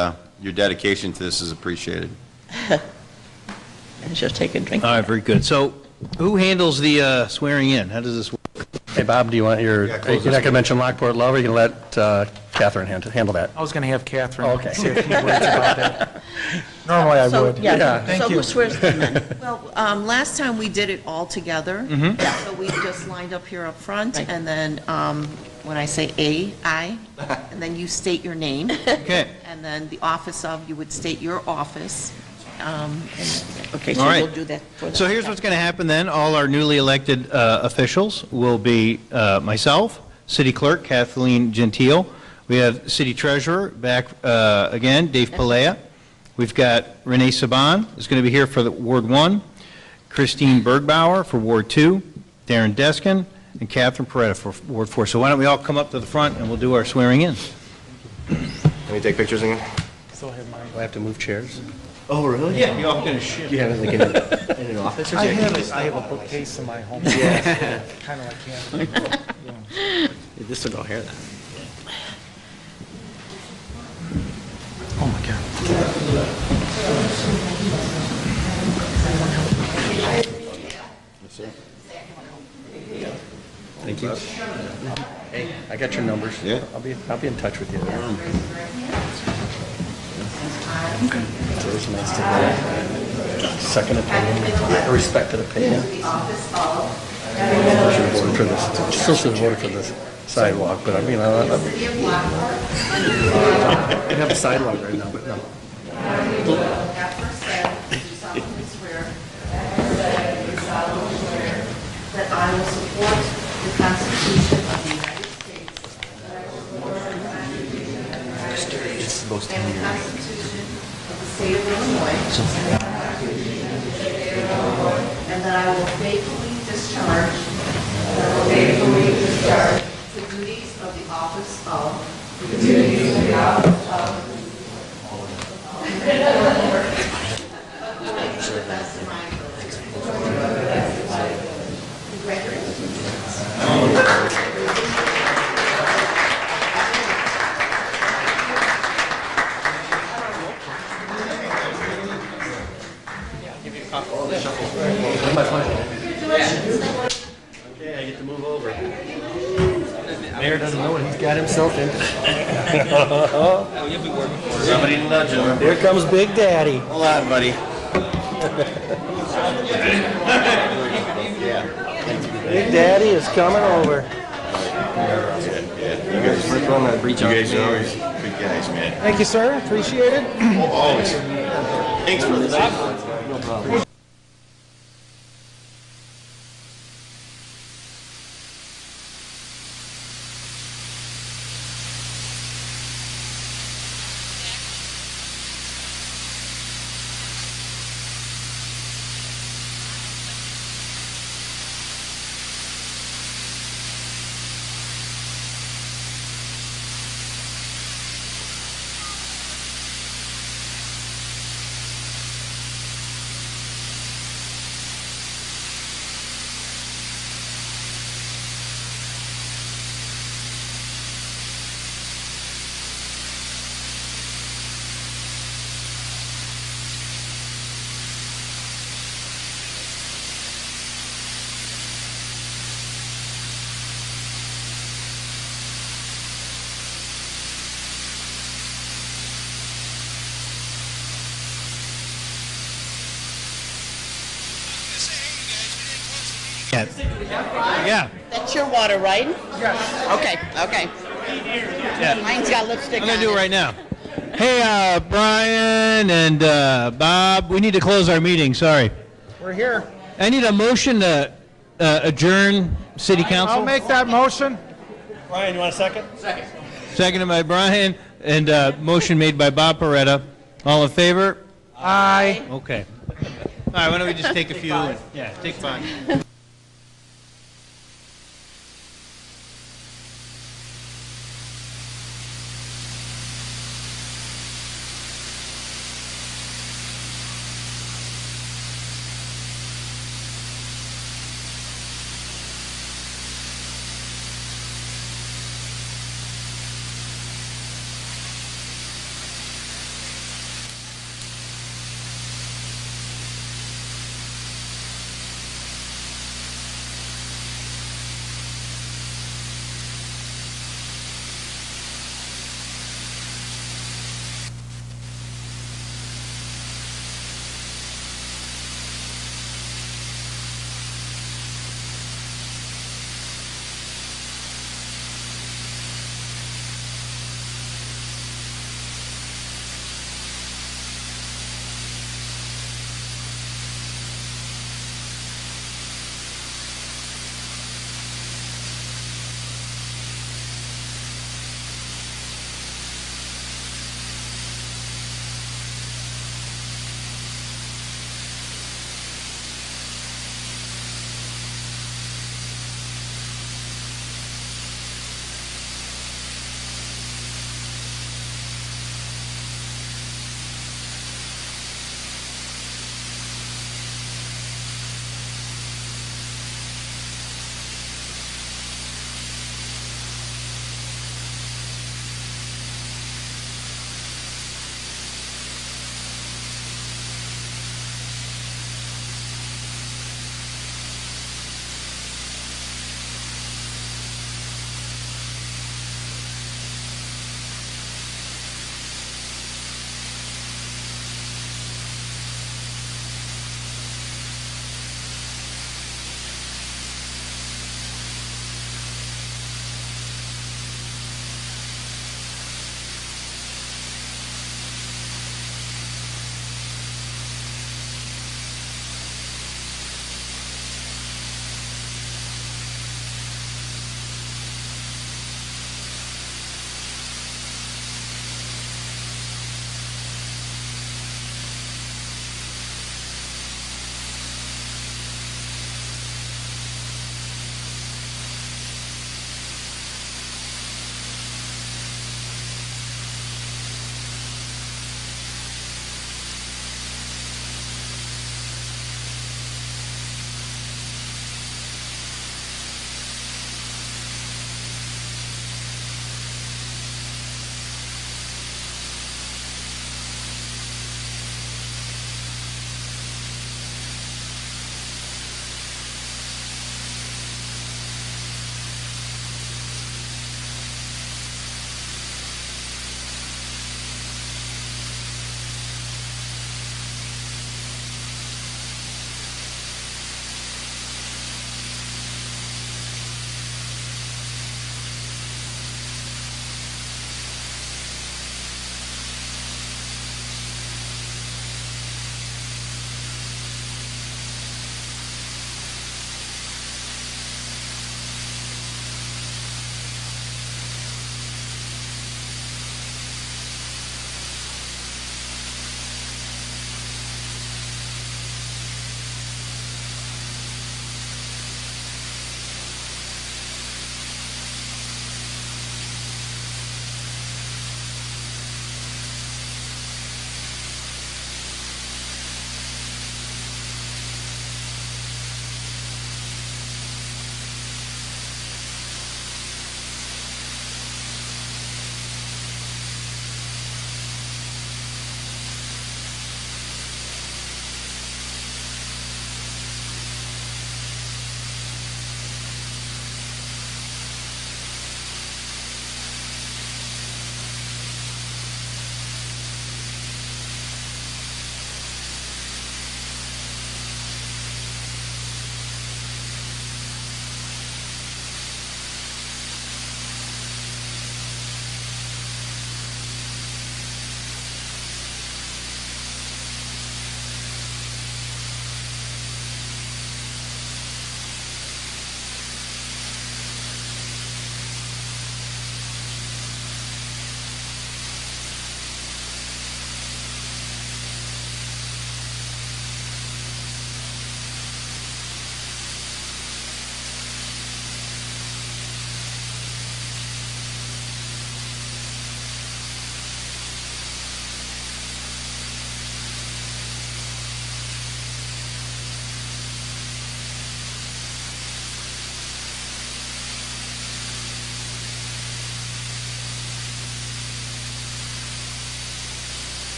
J: your dedication to this is appreciated.
M: Just take a drink.
B: All right, very good. So who handles the swearing in? How does this work?
F: Hey, Bob, do you want your,
J: Yeah,
F: you're not
J: close
F: going to mention Lockport Love, or you can let Catherine handle that?
L: I was going to have Catherine
F: Okay.
L: say a few words about that. Normally I would. Thank
M: So
L: you.
M: who swears them in?
C: Well, last time we did it all together.
B: Mm-hmm.
C: So we just lined up here up front, and then when I say I, and then you state your name.
B: Okay.
C: And then the office of, you would state your office.
M: Okay, so
B: All right.
M: we'll do that for the...
B: So here's what's going to happen then. All our newly elected officials will be myself, City Clerk Kathleen Gentile. We have City Treasurer back again, Dave Pelea. We've got Renee Saban is going to be here for the Ward 1, Christine Bergbauer for Ward 2, Darren Deskin, and Catherine Peretta for Ward 4. So why don't we all come up to the front and we'll do our swearing in.
D: Let me take pictures again.
L: Still have mine.
F: Do I have to move chairs?
N: Oh, really?
B: Yeah, you're all going to shift.
N: Do you have it like in an office or
L: I
N: something?
L: have a bookcase in my home.
N: Yeah.
L: Kind of like Catherine. Yeah.
N: This will go here then.
L: Oh, my God.
F: Thank you. Hey, I got your numbers.
J: Yeah.
F: I'll be in touch with you. So it's nice to get a second opinion, a respected opinion. Still should have voted for this sidewalk, but I mean, I have a sidewalk right now, but no.
C: That I will support the Constitution of the United States. And the Constitution of the State of Illinois. And that I will faithfully discharge the duties of the office of. To the best of my ability. Congratulations.
F: Okay, I get to move over. Mayor doesn't know what he's got himself into.
J: Somebody nudge him.
F: Here comes Big Daddy.
J: Hold on, buddy.
F: Big Daddy is coming over.
J: You guys are always good guys, man.
L: Thank you, sir. Appreciate it.
J: Oh, always. Thanks for this. No problem.
B: Yeah.
M: That's your water, right?
L: Yes.
M: Okay, okay.
B: Yeah.
M: Mine's got lipstick
B: I'm
M: on
B: going to do it
M: it.
B: right now. Hey, Brian and Bob, we need to close our meeting, sorry.
L: We're here.
B: I need a motion to adjourn city council.
L: I'll make that motion.
A: Ryan, you want a second? Second.
B: Seconded by Brian, and motion made by Bob Peretta. All in favor?
L: Aye.
B: Okay. All right, why don't we just take a few? Yeah, take 5.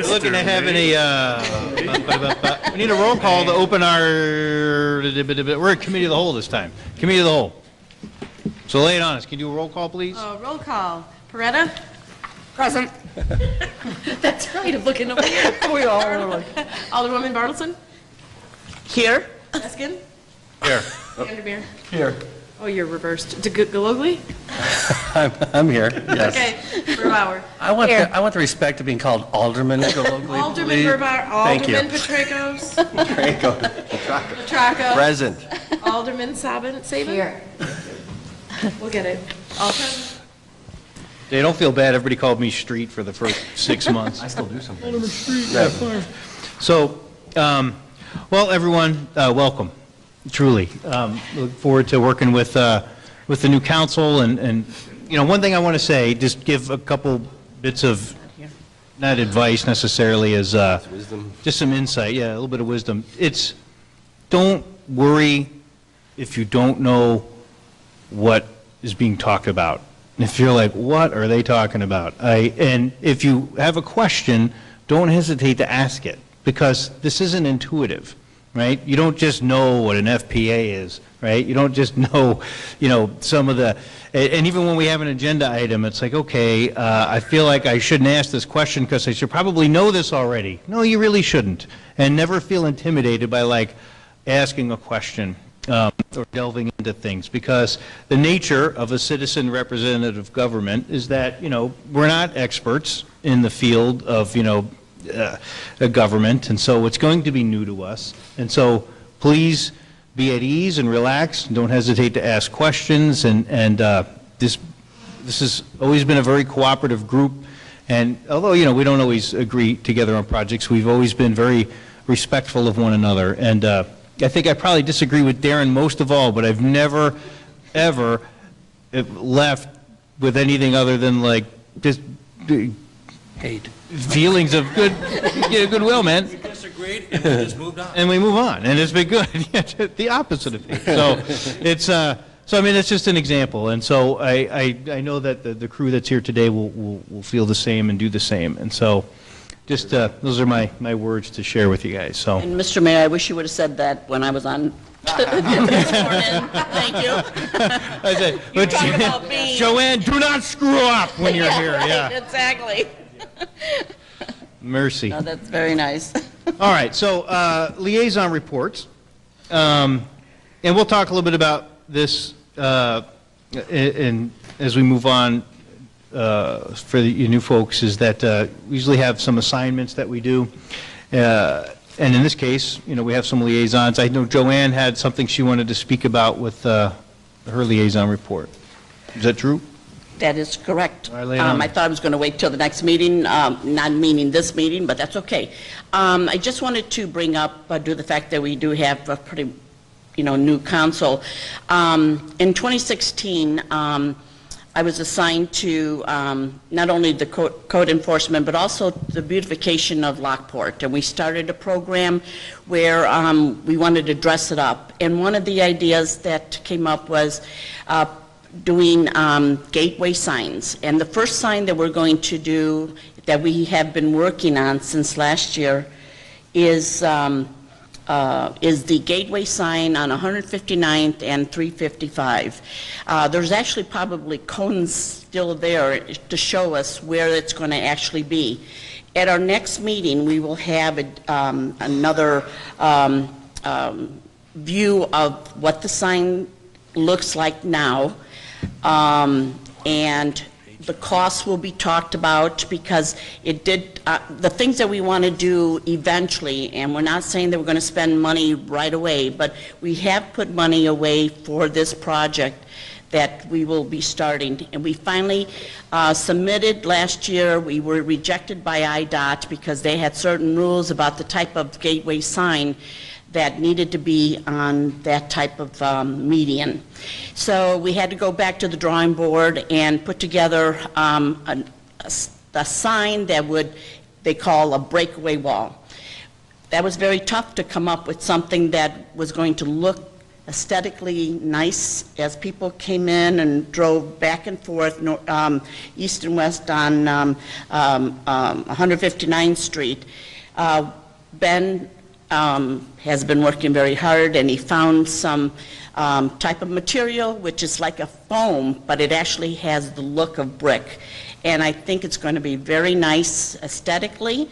B: We're looking at having we need a roll call to open our, we're at Committee of the Whole this time. Committee of the Whole. So lay it on us. Can you do a roll call, please?
Q: Roll call. Peretta? Present. That's right, I'm looking over here.
N: We all are like...
Q: Alderwoman Bartleson?
M: Here?
Q: Eskin?
B: Here.
Q: Vandermeer?
N: Here.
Q: Oh, you're reversed. Galogly?
F: I'm here, yes.
Q: Okay, Burbauer.
F: I want the respect of being called Alderman Galogly,
Q: Alderman
F: please.
Q: Burbauer,
F: Thank you.
Q: Alderman Petracos?
D: Traco.
Q: Petracco?
D: Present.
Q: Alderman Saban? Here. We'll get it. All present.
B: They don't feel bad. Everybody called me Street for the first 6 months.
N: I still do something.
B: Alderman Street. Yeah. So, well, everyone, welcome. Truly, look forward to working with the new council. And you know, one thing I want to say, just give a couple bits of not advice necessarily, is
D: Wisdom.
B: just some insight. Yeah, a little bit of wisdom. It's don't worry if you don't know what is being talked about. If you're like, what are they talking about? And if you have a question, don't hesitate to ask it, because this isn't intuitive, right? You don't just know what an FPA is, right? You don't just know, you know, some of the, and even when we have an agenda item, it's like, okay, I feel like I shouldn't ask this question because I should probably know this already. No, you really shouldn't. And never feel intimidated by like asking a question. Or delving into things, because the nature of a citizen representative government is that, you know, we're not experts in the field of, you know, a government, and so it's going to be new to us. And so please be at ease and relax. Don't hesitate to ask questions. And this has always been a very cooperative group. And although, you know, we don't always agree together on projects, we've always been very respectful of one another. And I think I probably disagree with Darren most of all, but I've never, ever left with anything other than like just hate, feelings of goodwill, man.
H: We disagreed and we just moved on.
B: And we move on, and it's been good. The opposite of hate. So it's so I mean it's just an example, and so I know that the crew that's here today will feel the same and do the same, and so. Just, those are my words to share with you guys, so.
M: And Mr. Mayor, I wish you would have said that when I was on this morning. Thank you.
B: I said,
M: You talk about me.
B: Joanne, do not screw up when you're here,
M: Right,
B: yeah.
M: exactly.
B: Mercy.
M: No, that's very nice.
B: All right, so liaison reports. And we'll talk a little bit about this as we move on. For you new folks, is that we usually have some assignments that we do, and in this case, you know, we have some liaisons. I know Joanne had something she wanted to speak about with her liaison report. Is that true?
M: That is correct.
B: All right, lay it on.
M: I thought I was going to wait till the next meeting, not meaning this meeting, but that's okay. I just wanted to bring up, due to the fact that we do have a pretty, you know, new council. In 2016, I was assigned to not only the code enforcement, but also the beautification of Lockport. And we started a program where we wanted to dress it up. And one of the ideas that came up was doing gateway signs. And the first sign that we're going to do, that we have been working on since last year, is the gateway sign on 159th and 355. There's actually probably cones still there to show us where it's going to actually be. At our next meeting, we will have another view of what the sign looks like now, and the costs will be talked about, because it did, the things that we want to do eventually, and we're not saying that we're going to spend money right away, but we have put money away for this project that we will be starting. And we finally submitted last year. We were rejected by IDOT because they had certain rules about the type of gateway sign that needed to be on that type of median. So we had to go back to the drawing board and put together a sign that they call a breakaway wall. That was very tough to come up with something that was going to look aesthetically nice as people came in and drove back and forth east and west on 159th Street. Ben has been working very hard, and he found some type of material which is like a foam, but it actually has the look of brick. And I think it's going to be very nice aesthetically,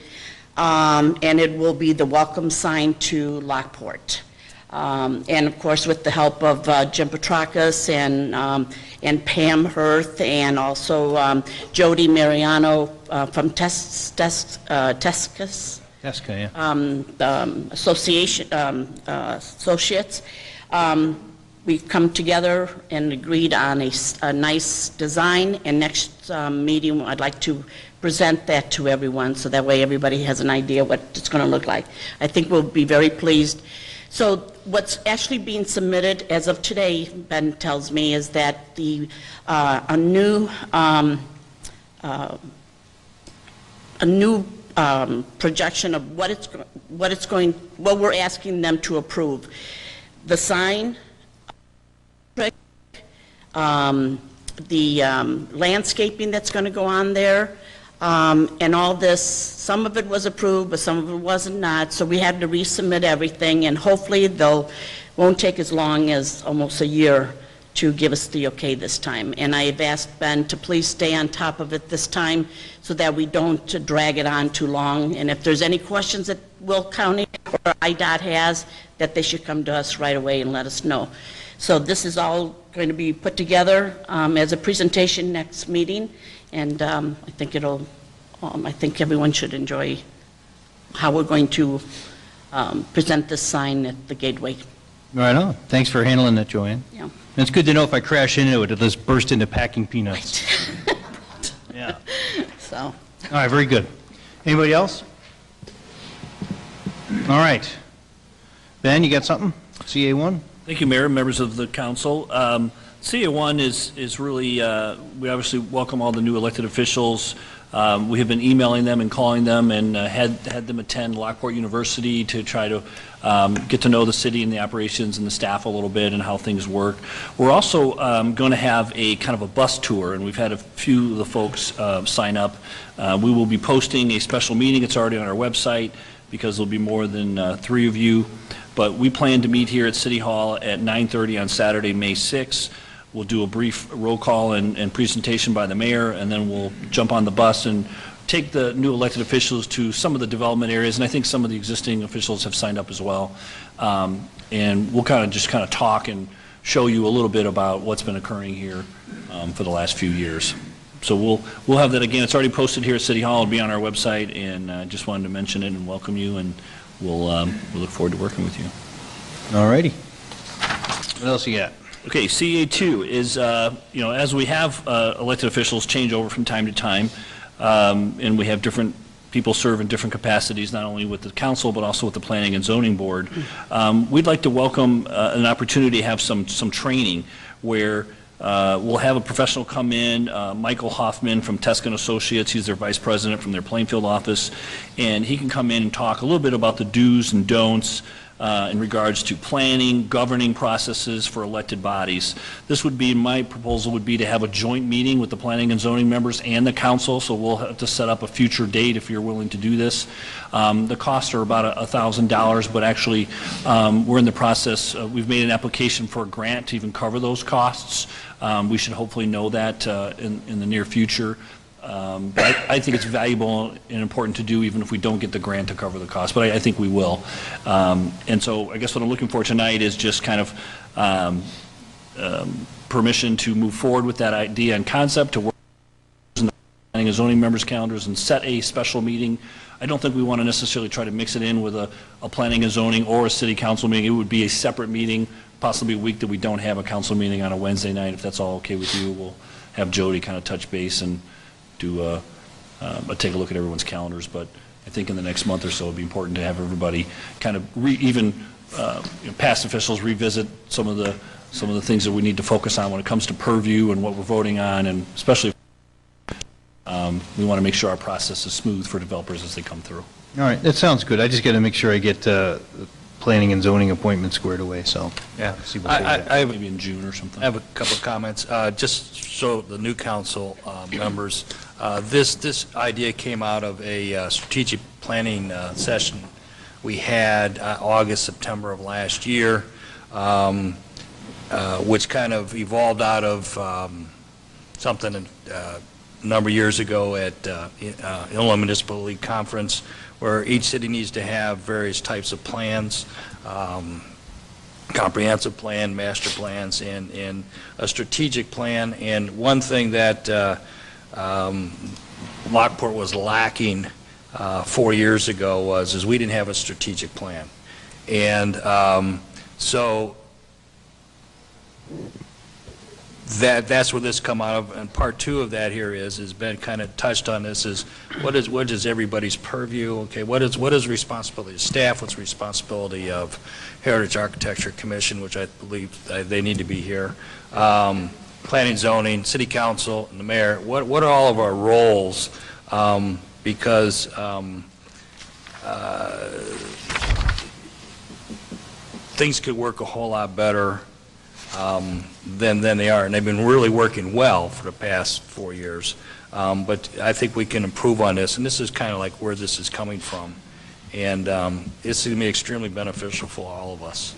M: and it will be the welcome sign to Lockport. And of course, with the help of Jim Petrakis and Pam Hirth, and also Jody Mariano from Tescas.
B: Tesca, yeah.
M: Associates. We've come together and agreed on a nice design, and next meeting I'd like to present that to everyone so that way everybody has an idea what it's going to look like. I think we'll be very pleased. So what's actually being submitted as of today, Ben tells me, is that a new projection of what we're asking them to approve. The sign, the landscaping that's going to go on there, and all this. Some of it was approved, but some of it wasn't not. So we had to resubmit everything, and hopefully won't take as long as almost a year to give us the okay this time. And I've asked Ben to please stay on top of it this time so that we don't drag it on too long. And if there's any questions that Will County or IDOT has, that they should come to us right away and let us know. So this is all going to be put together as a presentation next meeting, and I think I think everyone should enjoy how we're going to present this sign at the gateway.
B: Right on. Thanks for handling that, Joanne.
M: Yeah.
B: And it's good to know if I crash into it, it'll just burst into packing peanuts. Yeah.
M: So.
B: All right, very good. Anybody else? All right. Ben, you got something? CA1?
F: Thank you, Mayor, members of the council. CA1 is really, we obviously welcome all the new elected officials. We have been emailing them and calling them, and had them attend Lockport University to try to get to know the city and the operations and the staff a little bit and how things work. We're also going to have a kind of a bus tour, and we've had a few of the folks sign up. We will be posting a special meeting. It's already on our website because there'll be more than 3 of you. But we plan to meet here at City Hall at 9:30 on Saturday, May 6th. We'll do a brief roll call and presentation by the mayor, and then we'll jump on the bus and take the new elected officials to some of the development areas, and I think some of the existing officials have signed up as well. And we'll kind of talk and show you a little bit about what's been occurring here for the last few years. So we'll have that again. It's already posted here at City Hall. It'll be on our website, and just wanted to mention it and welcome you, and we'll look forward to working with you.
B: All righty. What else you got?
F: Okay, CA2 is, as we have elected officials change over from time to time, and we have different people serve in different capacities, not only with the council, but also with the Planning and Zoning Board, we'd like to welcome an opportunity to have some training where we'll have a professional come in, Michael Hoffman from Tesca & Associates. He's their vice president from their Plainfield office, and he can come in and talk a little bit about the do's and don'ts in regards to planning, governing processes for elected bodies. This would be, my proposal would be to have a joint meeting with the planning and zoning members and the council, so we'll have to set up a future date if you're willing to do this. The costs are about $1,000, but actually we're in the process, we've made an application for a grant to even cover those costs. We should hopefully know that in the near future. But I think it's valuable and important to do even if we don't get the grant to cover the cost, but I think we will. And so I guess what I'm looking for tonight is just kind of permission to move forward with that idea and concept, to work in the planning and zoning members' calendars and set a special meeting. I don't think we want to necessarily try to mix it in with a planning and zoning or a city council meeting. It would be a separate meeting, possibly a week that we don't have a council meeting on a Wednesday night. If that's all okay with you, we'll have Jody kind of touch base and do take a look at everyone's calendars, but I think in the next month or so it'd be important to have everybody kind of past officials revisit some of the things that we need to focus on when it comes to purview and what we're voting on, and especially we want to make sure our process is smooth for developers as they come through.
B: All right, that sounds good. I just got to make sure I get planning and zoning appointment squared away, so.
H: Yeah.
B: See what they get.
H: I have
F: Maybe in June or something.
H: I have a couple of comments. Just so the new council members, this idea came out of a strategic planning session we had August, September of last year, which kind of evolved out of something a number of years ago at Illinois Municipal League Conference, where each city needs to have various types of plans, comprehensive plan, master plans, and a strategic plan. And one thing that Lockport was lacking 4 years ago is we didn't have a strategic plan. And so that's where this come out of, and part two of that here has been kind of touched on. This is what is everybody's purview? Okay, what is responsibility of staff? What's responsibility of Heritage Architecture Commission, which I believe they need to be here, planning, zoning, city council, and the mayor. What are all of our roles? Because things could work a whole lot better than they are, and they've been really working well for the past 4 years. But I think we can improve on this, and this is kind of like where this is coming from. And it's going to be extremely beneficial for all of us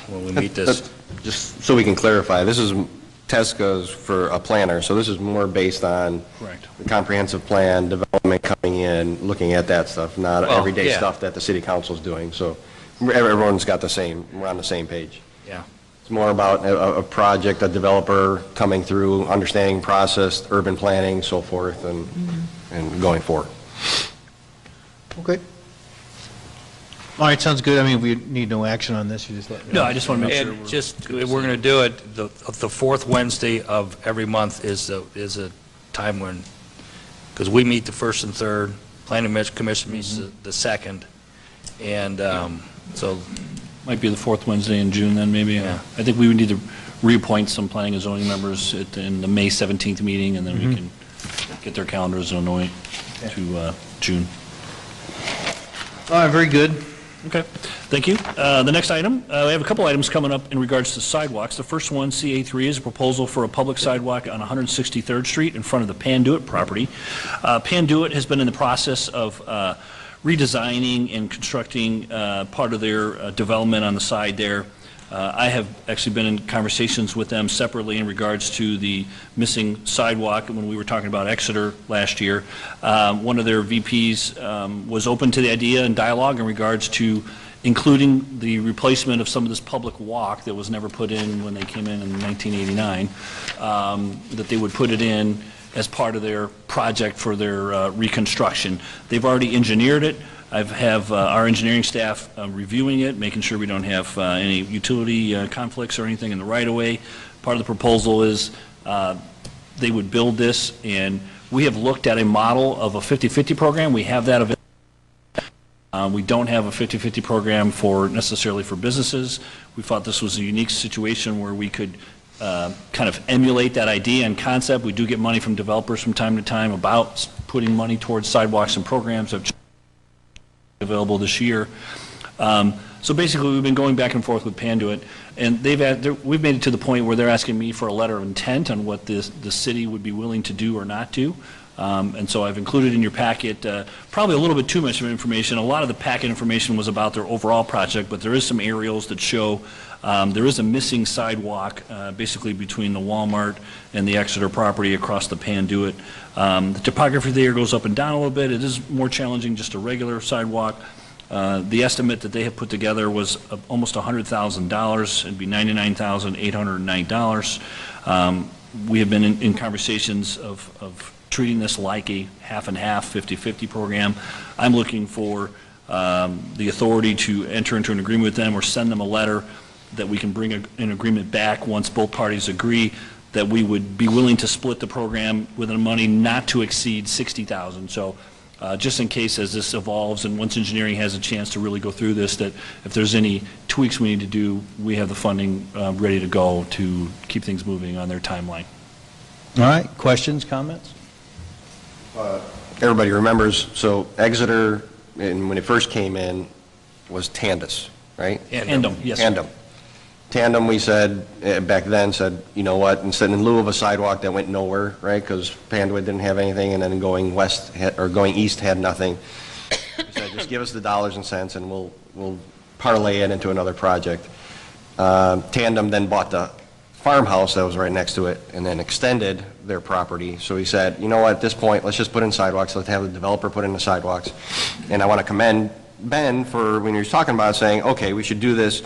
H: when we meet this.
D: Just so we can clarify, this is TESCA's for a planner, so this is more based on
F: Correct.
D: the comprehensive plan, development coming in, looking at that stuff, not
H: Well,
D: everyday
H: yeah.
D: stuff that the city council's doing. So everyone's got the same, we're on the same page.
H: Yeah.
D: It's more about a project, a developer coming through, understanding process, urban planning, so forth, and going forward.
B: Okay. All right, sounds good. I mean, we need no action on this. You just let me know.
F: No, I just want to make sure.
H: And just, we're going to do it, the fourth Wednesday of every month is a time when, because we meet the first and third, planning commission meets the second, and so.
F: Might be the fourth Wednesday in June then, maybe.
H: Yeah.
F: I think we would need to reappoint some planning and zoning members in the May 17th meeting, and then we can get their calendars in Illinois to June.
B: All right, very good.
F: Okay, thank you. The next item, we have a couple items coming up in regards to sidewalks. The first one, CA3, is a proposal for a public sidewalk on 163rd Street in front of the Panduit property. Panduit has been in the process of redesigning and constructing part of their development on the side there. I have actually been in conversations with them separately in regards to the missing sidewalk when we were talking about Exeter last year. One of their VPs was open to the idea and dialogue in regards to including the replacement of some of this public walk that was never put in when they came in 1989, that they would put it in as part of their project for their reconstruction. They've already engineered it. I have our engineering staff reviewing it, making sure we don't have any utility conflicts or anything in the right-of-way. Part of the proposal is they would build this, and we have looked at a model of a 50-50 program. We have that available. We don't have a 50-50 program necessarily for businesses. We thought this was a unique situation where we could kind of emulate that idea and concept. We do get money from developers from time to time about putting money towards sidewalks and programs that are available this year. So basically, we've been going back and forth with Panduit, and we've made it to the point where they're asking me for a letter of intent on what the city would be willing to do or not do. And so I've included in your packet probably a little bit too much of information. A lot of the packet information was about their overall project, but there is some aerials that show there is a missing sidewalk basically between the Walmart and the Exeter property across the Panduit. The topography there goes up and down a little bit. It is more challenging just a regular sidewalk. The estimate that they have put together was almost $100,000. It'd be $99,809. We have been in conversations of treating this like a half and half, 50-50 program. I'm looking for the authority to enter into an agreement with them or send them a letter that we can bring an agreement back once both parties agree that we would be willing to split the program with the money not to exceed $60,000. So just in case as this evolves and once engineering has a chance to really go through this, that if there's any tweaks we need to do, we have the funding ready to go to keep things moving on their timeline.
B: All right, questions, comments?
D: Everybody remembers, so Exeter, and when it first came in, was Tandis. right?
F: Tandem, yes.
D: Tandem, we said, back then, said, you know what, instead, in lieu of a sidewalk that went nowhere, right, because Panduit didn't have anything, and then going west, or going east had nothing, we said, just give us the dollars and cents, and we'll parlay it into another project. Tandem then bought the farmhouse that was right next to it, and then extended their property, so he said, you know what, at this point, let's just put in sidewalks, let's have the developer put in the sidewalks, and I want to commend Ben for, when he was talking about it, saying, okay, we should do this.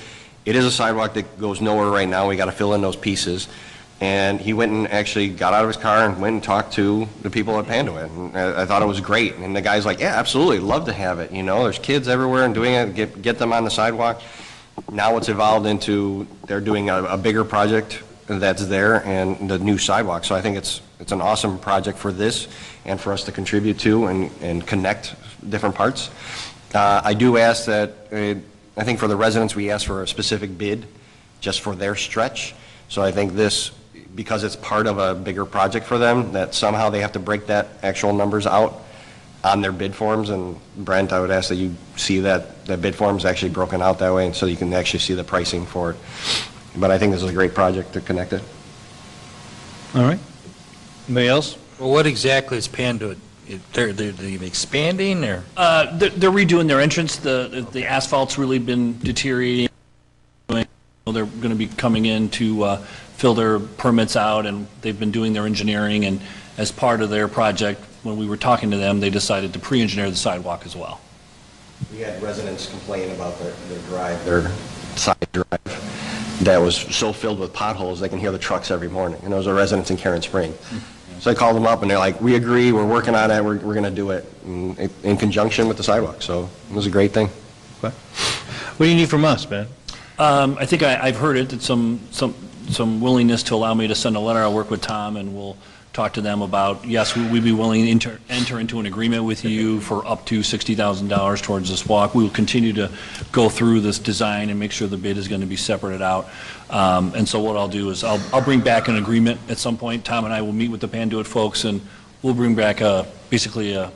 D: It is a sidewalk that goes nowhere right now. We got to fill in those pieces. And he went and actually got out of his car and went and talked to the people at Panduit. And I thought it was great. And the guy's like, yeah, absolutely, love to have it. You know, there's kids everywhere and doing it, get them on the sidewalk. Now it's evolved into they're doing a bigger project that's there and the new sidewalk. So I think it's an awesome project for this and for us to contribute to and connect different parts. I do ask that, I think for the residents, we ask for a specific bid just for their stretch. So I think this, because it's part of a bigger project for them, that somehow they have to break that actual numbers out on their bid forms. And Brent, I would ask that you see that the bid form is actually broken out that way, and so you can actually see the pricing for it. But I think this is a great project to connect it.
B: All right. Anybody else?
H: Well, what exactly is Panduit? They're expanding, or?
F: They're redoing their entrance. The asphalt's really been deteriorating. They're going to be coming in to fill their permits out, and they've been doing their engineering, and as part of their project, when we were talking to them, they decided to pre-engineer the sidewalk as well.
D: We had residents complain about their drive, their side drive, that was so filled with potholes, they can hear the trucks every morning. And those are residents in Karen Spring. So I called them up, and they're like, we agree, we're working on it, we're going to do it in conjunction with the sidewalk. So it was a great thing.
B: Okay. What do you need from us, Ben?
F: I think I've heard it, that some willingness to allow me to send a letter. I'll work with Tom, and we'll talk to them about, yes, we'd be willing to enter into an agreement with you for up to $60,000 towards this walk. We will continue to go through this design and make sure the bid is going to be separated out. And so what I'll do is I'll bring back an agreement at some point. Tom and I will meet with the Panduit folks, and we'll bring back basically a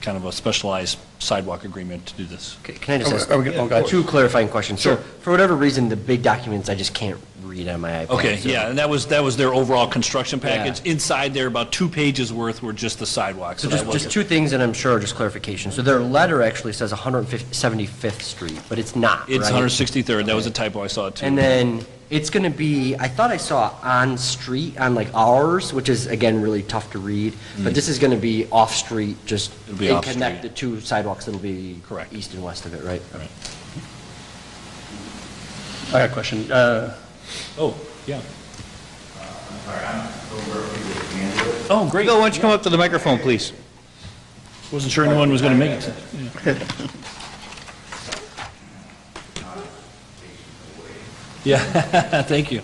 F: kind of a specialized sidewalk agreement to do this.
N: Okay, can I just ask two clarifying questions?
F: Sure.
N: So for whatever reason, the big documents I just can't read on my iPad.
F: Okay,
N: so.
F: yeah, and that was their overall construction package.
N: Yeah.
F: Inside there, about 2 pages worth were just the sidewalks.
N: So just two things, and I'm sure just clarification. So their letter actually says 175th Street, but it's not,
F: It's
N: right?
F: 163rd. That was a typo. I saw it too.
N: And then it's going to be, I thought I saw on street, on like ours, which is again really tough to read, but this is going to be off street, just
F: It'll be off
N: connect
F: street.
N: the two sidewalks that'll be
F: Correct.
N: east and west of it, right?
F: Right.
R: I got a question.
F: Oh, yeah. Oh, great.
B: Bill, why don't you come up to the microphone, please?
F: Wasn't sure anyone was going to make it. Yeah, thank you.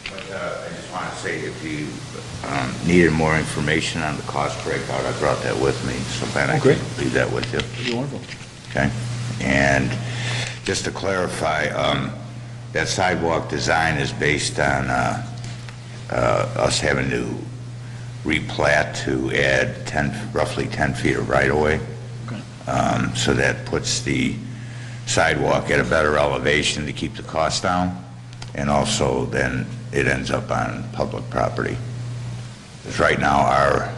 S: But I just want to say, if you needed more information on the cost breakout, I brought that with me, so Ben, I
F: great.
S: can leave that with you.
F: That'd be wonderful.
S: Okay? And just to clarify, that sidewalk design is based on us having to replat to add roughly 10 feet of right-of-way.
F: Okay.
S: So that puts the sidewalk at a better elevation to keep the cost down, and also then it ends up on public property. Because right now, our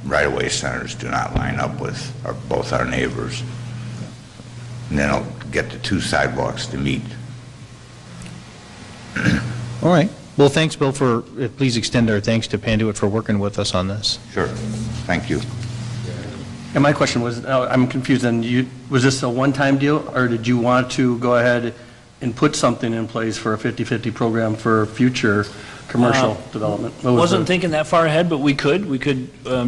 S: right-of-way centers do not line up with both our neighbors. And then it'll get the two sidewalks to meet.
B: All right. Well, thanks, Bill, for, please extend our thanks to Panduit for working with us on this.
S: Sure. Thank you.
R: And my question was, I'm confused, then was this a one-time deal, or did you want to go ahead and put something in place for a 50/50 program for future commercial development?
F: Wasn't thinking that far ahead, but we could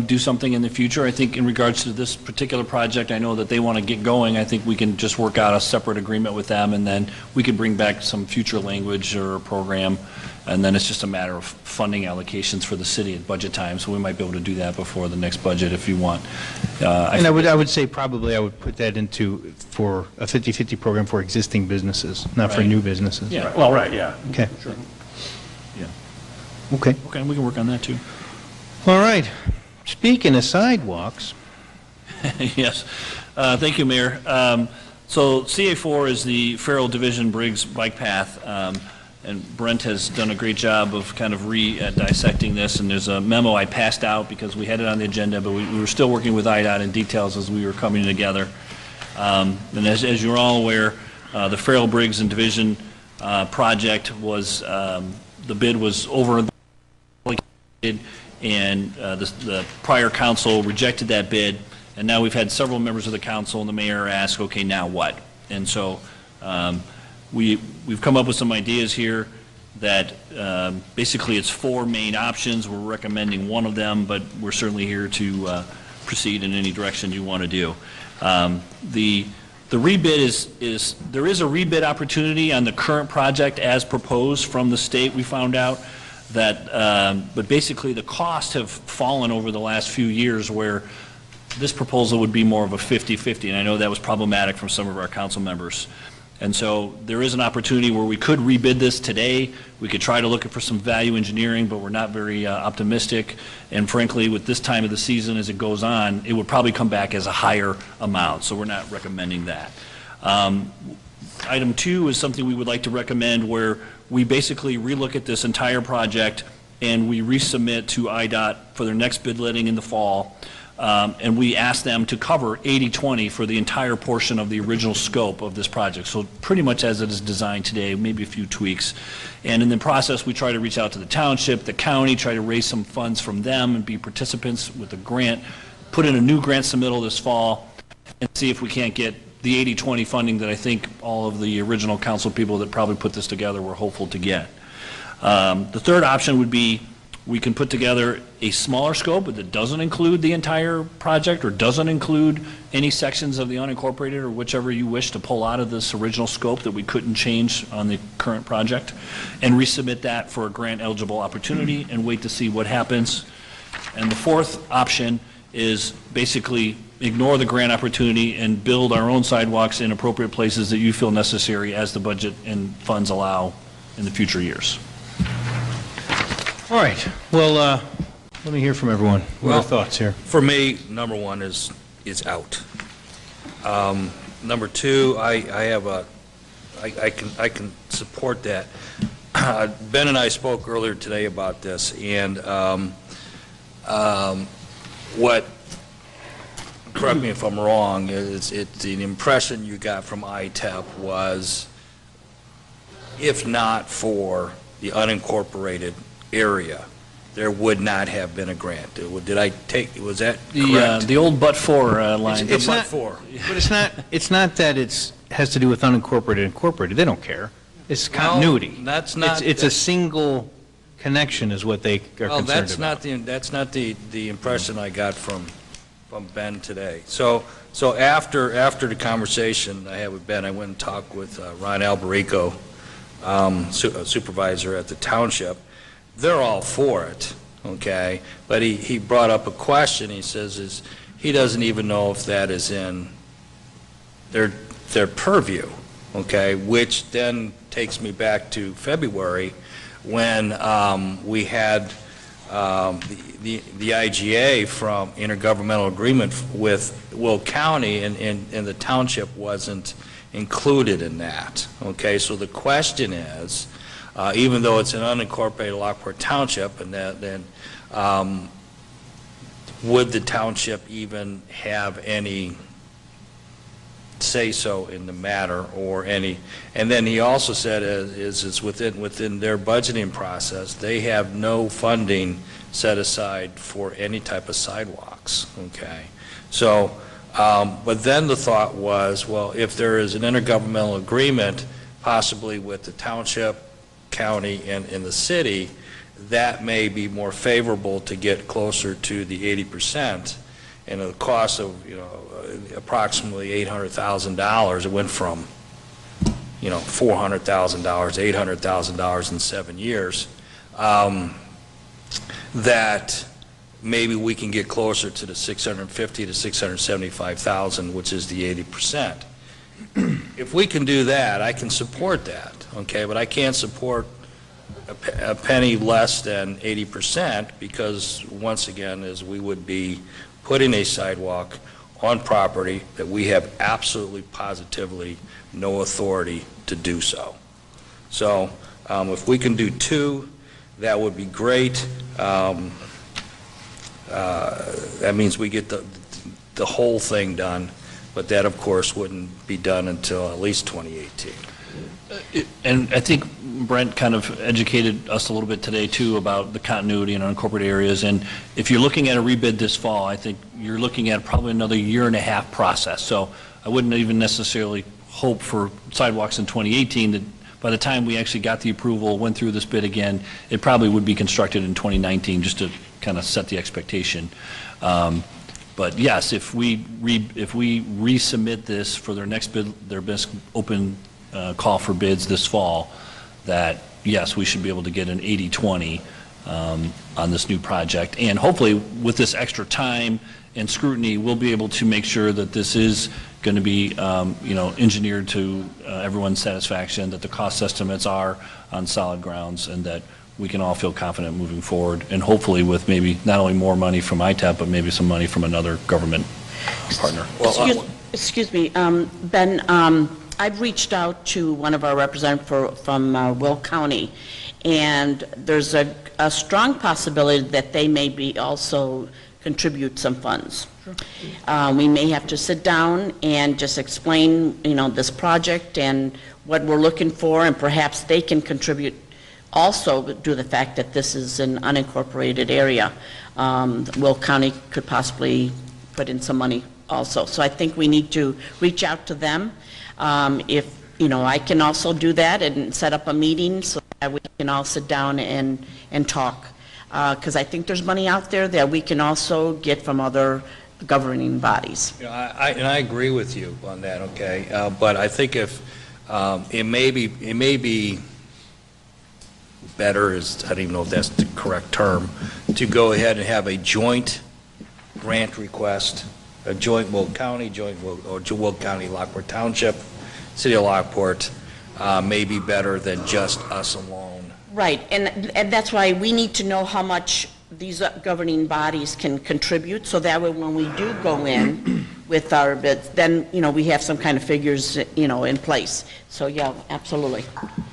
F: do something in the future. I think in regards to this particular project, I know that they want to get going. I think we can just work out a separate agreement with them, and then we could bring back some future language or a program, and then it's just a matter of funding allocations for the city at budget time, so we might be able to do that before the next budget if you want.
B: And I would say probably I would put that into for a 50/50 program for existing businesses, not for
F: Right.
B: new businesses.
F: Yeah.
R: Well, right, yeah.
B: Okay.
F: Sure. Yeah.
B: Okay.
F: Okay, we can work on that too.
B: All right. Speaking of sidewalks.
F: Yes. Thank you, Mayor. So CA4 is the Farrell Division Briggs bike path, and Brent has done a great job of kind of dissecting this, and there's a memo I passed out because we had it on the agenda, but we were still working with IDOT in details as we were coming together. And as you're all aware, the Farrell Briggs and Division project was, the bid was over, and the prior council rejected that bid, and now we've had several members of the council and the mayor ask, okay, now what? And so we've come up with some ideas here that basically it's 4 main options. We're recommending one of them, but we're certainly here to proceed in any direction you want to do. The rebid there is a rebid opportunity on the current project as proposed from the state, we found out. But basically the costs have fallen over the last few years where this proposal would be more of a 50-50, and I know that was problematic from some of our council members. And so there is an opportunity where we could rebid this today. We could try to look for some value engineering, but we're not very optimistic. And frankly, with this time of the season as it goes on, it would probably come back as a higher amount, so we're not recommending that. Item 2 is something we would like to recommend where we basically relook at this entire project and we resubmit to IDOT for their next bid letting in the fall. And we ask them to cover 80/20 for the entire portion of the original scope of this project. So pretty much as it is designed today, maybe a few tweaks. And in the process, we try to reach out to the township, the county, try to raise some funds from them and be participants with the grant, put in a new grant submittal this fall, and see if we can't get the 80/20 funding that I think all of the original council people that probably put this together were hopeful to get. The third option would be we can put together a smaller scope that doesn't include the entire project or doesn't include any sections of the unincorporated or whichever you wish to pull out of this original scope that we couldn't change on the current project, and resubmit that for a grant eligible opportunity and wait to see what happens. And the fourth option is basically ignore the grant opportunity and build our own sidewalks in appropriate places that you feel necessary as the budget and funds allow in the future years.
B: All right, well, let me hear from everyone. What are your thoughts here?
H: For me, number 1 is out. Number 2, I can support that. Ben and I spoke earlier today about this, and correct me if I'm wrong, the impression you got from ITEP was, if not for the unincorporated area, there would not have been a grant. Did I take, was that correct?
B: The old but-for line.
H: It's but-for.
B: But it's not that it has to do with unincorporated and incorporated. They don't care. It's continuity.
H: No, that's not.
B: It's a single connection is what they are concerned about.
H: That's not the impression I got from Ben today. So after the conversation I had with Ben, I went and talked with Ron Alberico, supervisor at the township. They're all for it, okay? But he brought up a question. He says he doesn't even know if that is in their purview, okay? Which then takes me back to February when we had the IGA from intergovernmental agreement with Will County, and the township wasn't included in that, okay? So the question is, even though it's an unincorporated Lockport Township, and then would the township even have any say-so in the matter or any? And then he also said is within their budgeting process, they have no funding set aside for any type of sidewalks, okay? So, but then the thought was, well, if there is an intergovernmental agreement, possibly with the township, county, and in the city, that may be more favorable to get closer to the 80%, and the cost of, approximately $800,000. It went from, $400,000, $800,000 in 7 years. That maybe we can get closer to the $650,000 to $675,000, which is the 80%. If we can do that, I can support that, okay? But I can't support a penny less than 80%, because once again, we would be putting a sidewalk on property that we have absolutely positively no authority to do so. So if we can do 2, that would be great. That means we get the whole thing done, but that, of course, wouldn't be done until at least 2018.
F: And I think Brent kind of educated us a little bit today, too, about the continuity in unincorporated areas. And if you're looking at a rebid this fall, I think you're looking at probably another 1.5-year process. So I wouldn't even necessarily hope for sidewalks in 2018. That by the time we actually got the approval, went through this bid again, it probably would be constructed in 2019, just to kind of set the expectation. But yes, if we resubmit this for their next bid, their best open call for bids this fall, that yes, we should be able to get an 80-20 on this new project. And hopefully with this extra time and scrutiny, we'll be able to make sure that this is going to be engineered to everyone's satisfaction, that the cost estimates are on solid grounds, and that we can all feel confident moving forward, and hopefully with maybe not only more money from ITEP, but maybe some money from another government partner.
M: Excuse me, Ben, I've reached out to one of our representatives from Will County, and there's a strong possibility that they may be also contribute some funds. We may have to sit down and just explain, this project and what we're looking for, and perhaps they can contribute also due to the fact that this is an unincorporated area. Will County could possibly put in some money also. So I think we need to reach out to them. If, I can also do that and set up a meeting so that we can all sit down and talk. Because I think there's money out there that we can also get from other governing bodies.
H: I agree with you on that, okay? But I think if it may be better, I don't even know if that's the correct term, to go ahead and have a joint grant request, a joint Will County, Will County, Lockport Township, City of Lockport, may be better than just us alone.
M: Right, and that's why we need to know how much these governing bodies can contribute, so that way when we do go in with our bids, then, we have some kind of figures, in place. So, yeah, absolutely.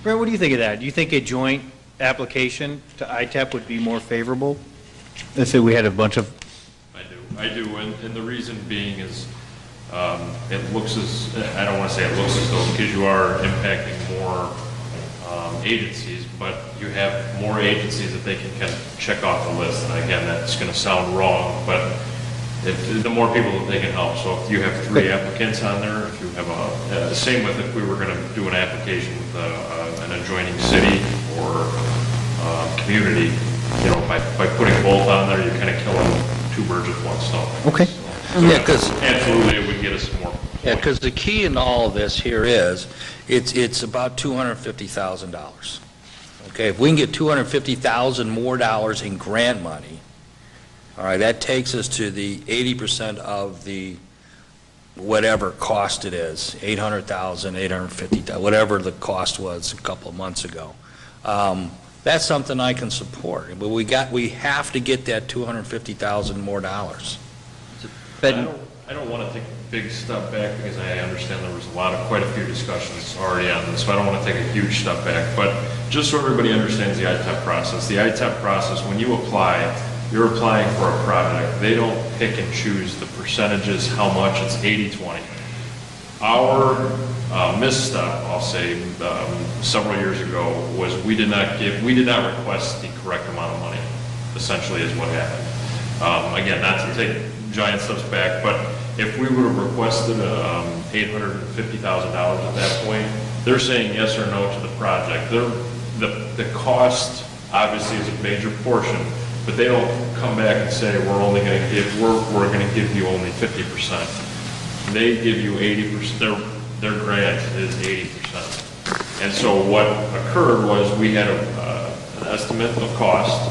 B: Brent, what do you think of that? Do you think a joint application to ITEP would be more favorable? Let's say we had a bunch of...
P: I do, and the reason being is it looks as, I don't want to say it looks as though, because you are impacting more agencies, but you have more agencies that they can kind of check off the list. And again, that's going to sound wrong, but the more people that they can help. So if you have 3 applicants on there, if you have same with if we were going to do an application with an adjoining city or community, by putting both on there, you're kind of killing 2 birds with 1 stone.
B: Okay.
P: So yeah, because absolutely it would get us more.
H: Yeah, because the key in all of this here is, it's about $250,000. Okay, if we can get $250,000 more dollars in grant money, all right, that takes us to the 80% of the whatever cost it is, $800,000, $850,000, whatever the cost was a couple of months ago. That's something I can support, but we have to get that $250,000 more dollars.
P: I don't want to take a big step back because I understand there was quite a few discussions already on this, so I don't want to take a huge step back. But just so everybody understands the ITEP process, when you apply, you're applying for a project. They don't pick and choose the percentages, how much. It's 80-20. Our misstep, I'll say, several years ago was we did not request the correct amount of money. Essentially, is what happened. Again, not to take giant steps back, but if we would have requested $850,000 at that point, they're saying yes or no to the project. The cost obviously is a major portion, but they don't come back and say we're going to give you only 50%. They give you 80%. Their grant is 80%. And so what occurred was we had an estimate of cost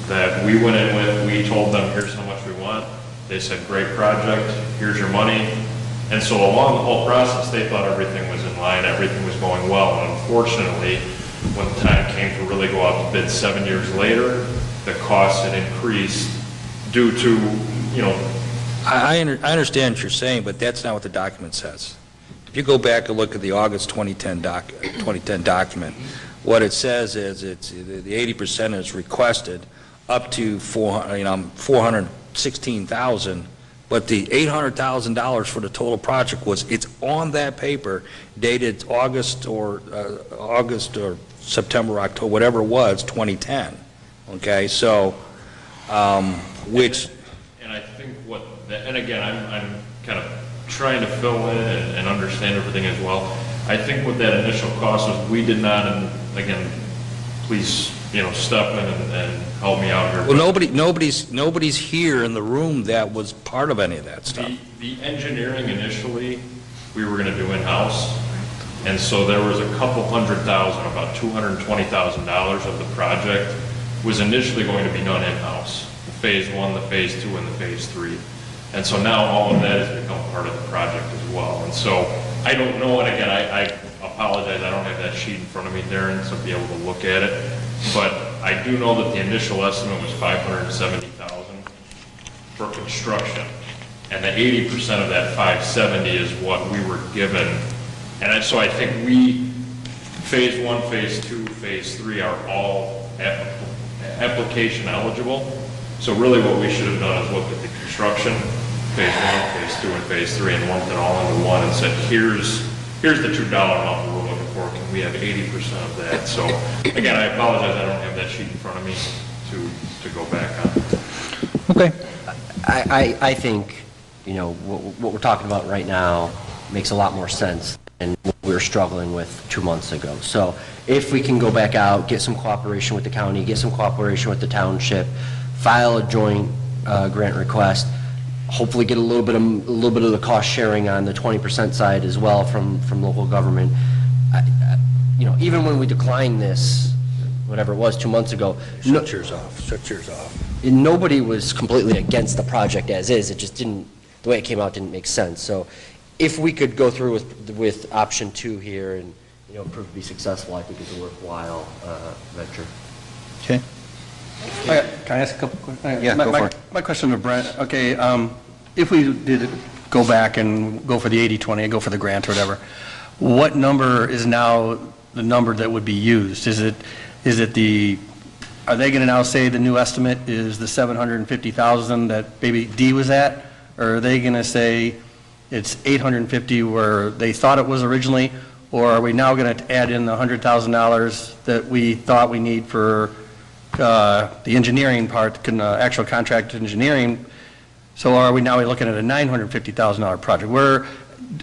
P: that we went in with. We told them here's how much we want. They said, great project, here's your money. And so along the whole process, they thought everything was in line, everything was going well. And unfortunately, when the time came to really go out to bid 7 years later, the costs had increased due to,
H: I understand what you're saying, but that's not what the document says. If you go back and look at the August 2010 document, what it says is the 80% is requested up to $416,000, but the $800,000 for the total project it's on that paper dated August or September, October, whatever it was, 2010. Okay, so which.
P: And I think and again, I'm kind of trying to fill in and understand everything as well. I think what that initial cost was, we did not, and again, please, step in and help me out here.
H: Well, nobody's here in the room that was part of any of that stuff.
P: The engineering initially, we were going to do in-house, and so there was a couple $100,000, about $220,000 of the project was initially going to be done in-house. The phase 1, the phase 2, and the phase 3. And so now all of that has become part of the project as well. And so I don't know, and again, I apologize, I don't have that sheet in front of me, Darren, to be able to look at it. But I do know that the initial estimate was $570,000 for construction. And the 80% of that 570 is what we were given. And so I think phase 1, phase 2, phase 3 are all application eligible. So really what we should have done is looked at the construction, phase 1, phase 2, and phase 3, and lumped it all into one and said, here's the $2 amount we're looking for. Can we have 80% of that? So again, I apologize, I don't have that sheet in front of me to go back on.
N: Okay. I think, what we're talking about right now makes a lot more sense than what we were struggling with 2 months ago. So if we can go back out, get some cooperation with the county, get some cooperation with the township, file a joint grant request, hopefully get a little bit of the cost sharing on the 20% side as well from local government. Even when we declined this, whatever it was 2 months ago,
H: Shut yours off.
N: Nobody was completely against the project as is. It just didn't, the way it came out didn't make sense. So if we could go through with option 2 here and prove to be successful, I think it's a worthwhile venture.
B: Okay.
R: Can I ask a couple questions?
D: Yeah, go for it.
R: My question to Brent, okay, if we did go back and go for the 80/20 and go for the grant or whatever, what number is now the number that would be used? Are they going to now say the new estimate is the $750,000 that Baby D was at? Or are they going to say it's $850 where they thought it was originally? Or are we now going to add in the $100,000 that we thought we need for the engineering part, actual contract engineering? So are we now looking at a $950,000 project? Where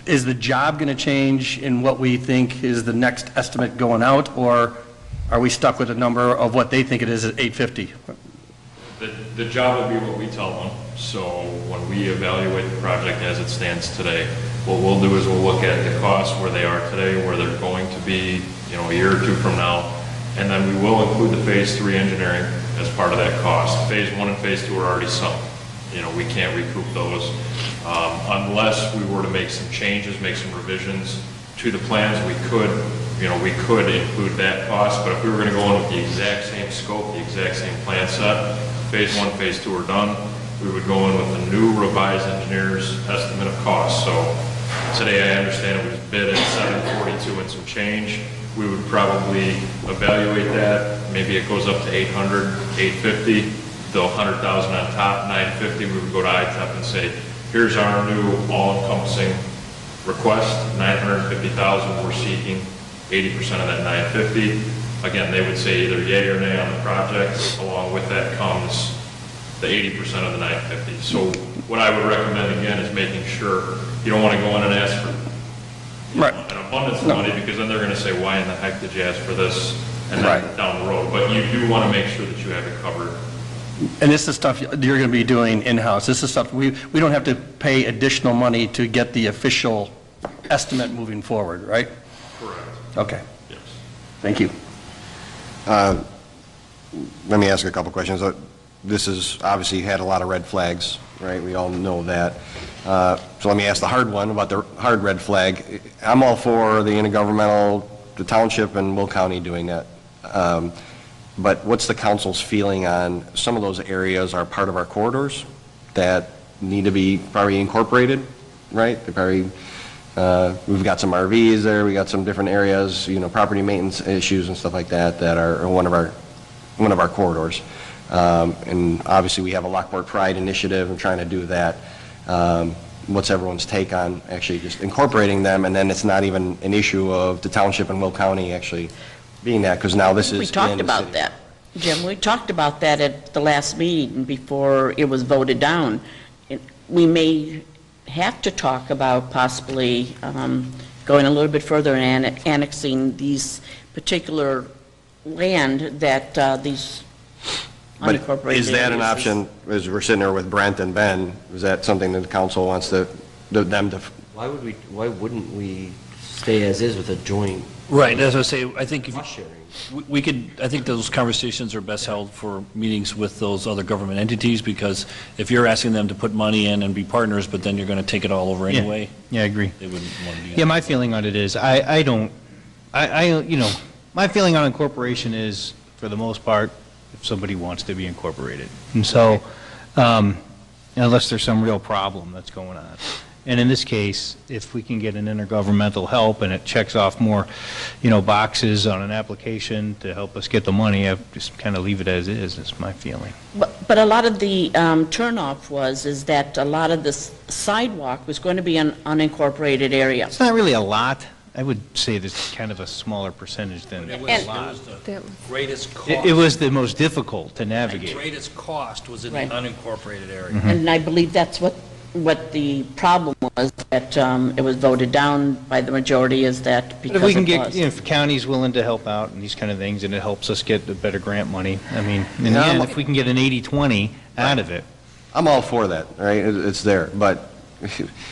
R: is the job going to change in what we think is the next estimate going out, or are we stuck with a number of what they think it is at $850?
P: The job will be what we tell them. So when we evaluate the project as it stands today, what we'll do is we'll look at the costs where they are today, where they're going to be, a year or 2 from now, and then we will include the phase 3 engineering as part of that cost. Phase 1 and phase 2 are already sunk. We can't recoup those unless we were to make some changes, make some revisions to the plans. We could include that cost, but if we were going to go in with the exact same scope, the exact same plan set, phase 1, phase 2 are done, we would go in with the new revised engineer's estimate of cost. So today I understand it was bid at $742 and some change. We would probably evaluate that. Maybe it goes up to $800, $850, the $100,000 on top, $950. We would go to ITEP and say, here's our new all-encompassing request, $950,000. We're seeking 80% of that $950. Again, they would say either yay or nay on the project. Along with that comes the 80% of the $950. So what I would recommend again is making sure you don't want to go in and ask for an abundance of money, because then they're going to say, why in the heck did you ask for this, and then down the road. But you do want to make sure that you have it covered.
R: And this is stuff you're going to be doing in-house. This is stuff we don't have to pay additional money to get the official estimate moving forward, right?
P: Correct.
R: Okay.
P: Yes.
R: Thank you.
D: Let me ask a couple questions. This has obviously had a lot of red flags, right? We all know that. So let me ask the hard one about the hard red flag. I'm all for the intergovernmental, the township and Will County doing that. But what's the council's feeling on some of those areas are part of our corridors that need to be probably incorporated, right? They probably, we've got some RVs there, we got some different areas, property maintenance issues and stuff like that that are one of our corridors. And obviously, we have a Lockport Pride initiative and trying to do that. What's everyone's take on actually just incorporating them, and then it's not even an issue of the township and Will County actually being that, because now this is
M: We talked
D: in the
M: about
D: city.
M: that, Jim. We talked about that at the last meeting before it was voted down. We may have to talk about possibly going a little bit further and annexing these particular land that these
D: But
M: unincorporated
D: is that an
M: areas
D: option, as we're sitting there with Brent and Ben, is that something that the council wants them to?
N: Why wouldn't we stay as is with a joint?
F: Right, as I say, I think if
N: cost sharing?
F: we could, I think those conversations are best held for meetings with those other government entities, because if you're asking them to put money in and be partners, but then you're going to take it all over
B: Yeah.
F: anyway.
B: Yeah, I agree.
F: They wouldn't want to do that.
B: Yeah, my feeling on it is, my feeling on incorporation is, for the most part, if somebody wants to be incorporated. And so, unless there's some real problem that's going on. And in this case, if we can get an intergovernmental help and it checks off more, boxes on an application to help us get the money, I just kind of leave it as is my feeling.
M: But a lot of the turnoff is that a lot of this sidewalk was going to be an unincorporated area.
B: It's not really a lot. I would say there's kind of a smaller percentage than
H: It
B: a
H: was
B: lot.
H: the greatest cost.
B: It was the most difficult to
H: The
B: navigate.
H: greatest cost was in the
M: Right.
H: unincorporated area.
M: And I believe that's what the problem was, that it was voted down by the majority, is that
B: But
M: because
B: if we can
M: it
B: get,
M: was.
B: if the county's willing to help out and these kind of things, and it helps us get the better grant money, I mean, in the
D: Yeah,
B: end,
D: I'm-
B: if we can get an 80-20 out of it.
D: I'm all for that, right? It's there, but,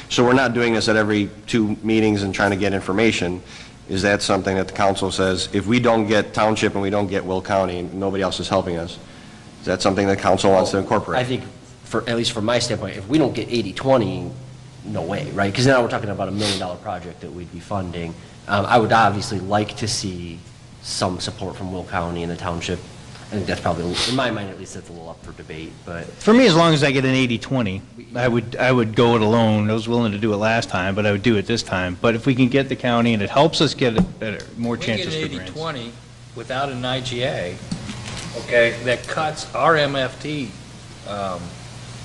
D: so we're not doing this at every 2 meetings and trying to get information. Is that something that the council says, if we don't get township and we don't get Will County and nobody else is helping us, is that something the council wants to incorporate?
N: I think, at least from my standpoint, if we don't get 80-20, no way, right? Because now we're talking about $1 million project that we'd be funding. I would obviously like to see some support from Will County and the township. I think that's probably, in my mind at least, that's a little up for debate, but.
B: For me, as long as I get an 80-20, I would go it alone. I was willing to do it last time, but I would do it this time. But if we can get the county and it helps us get more chances for
H: We get
B: grants.
H: an 80-20 without an IGA, okay, that cuts our MFT,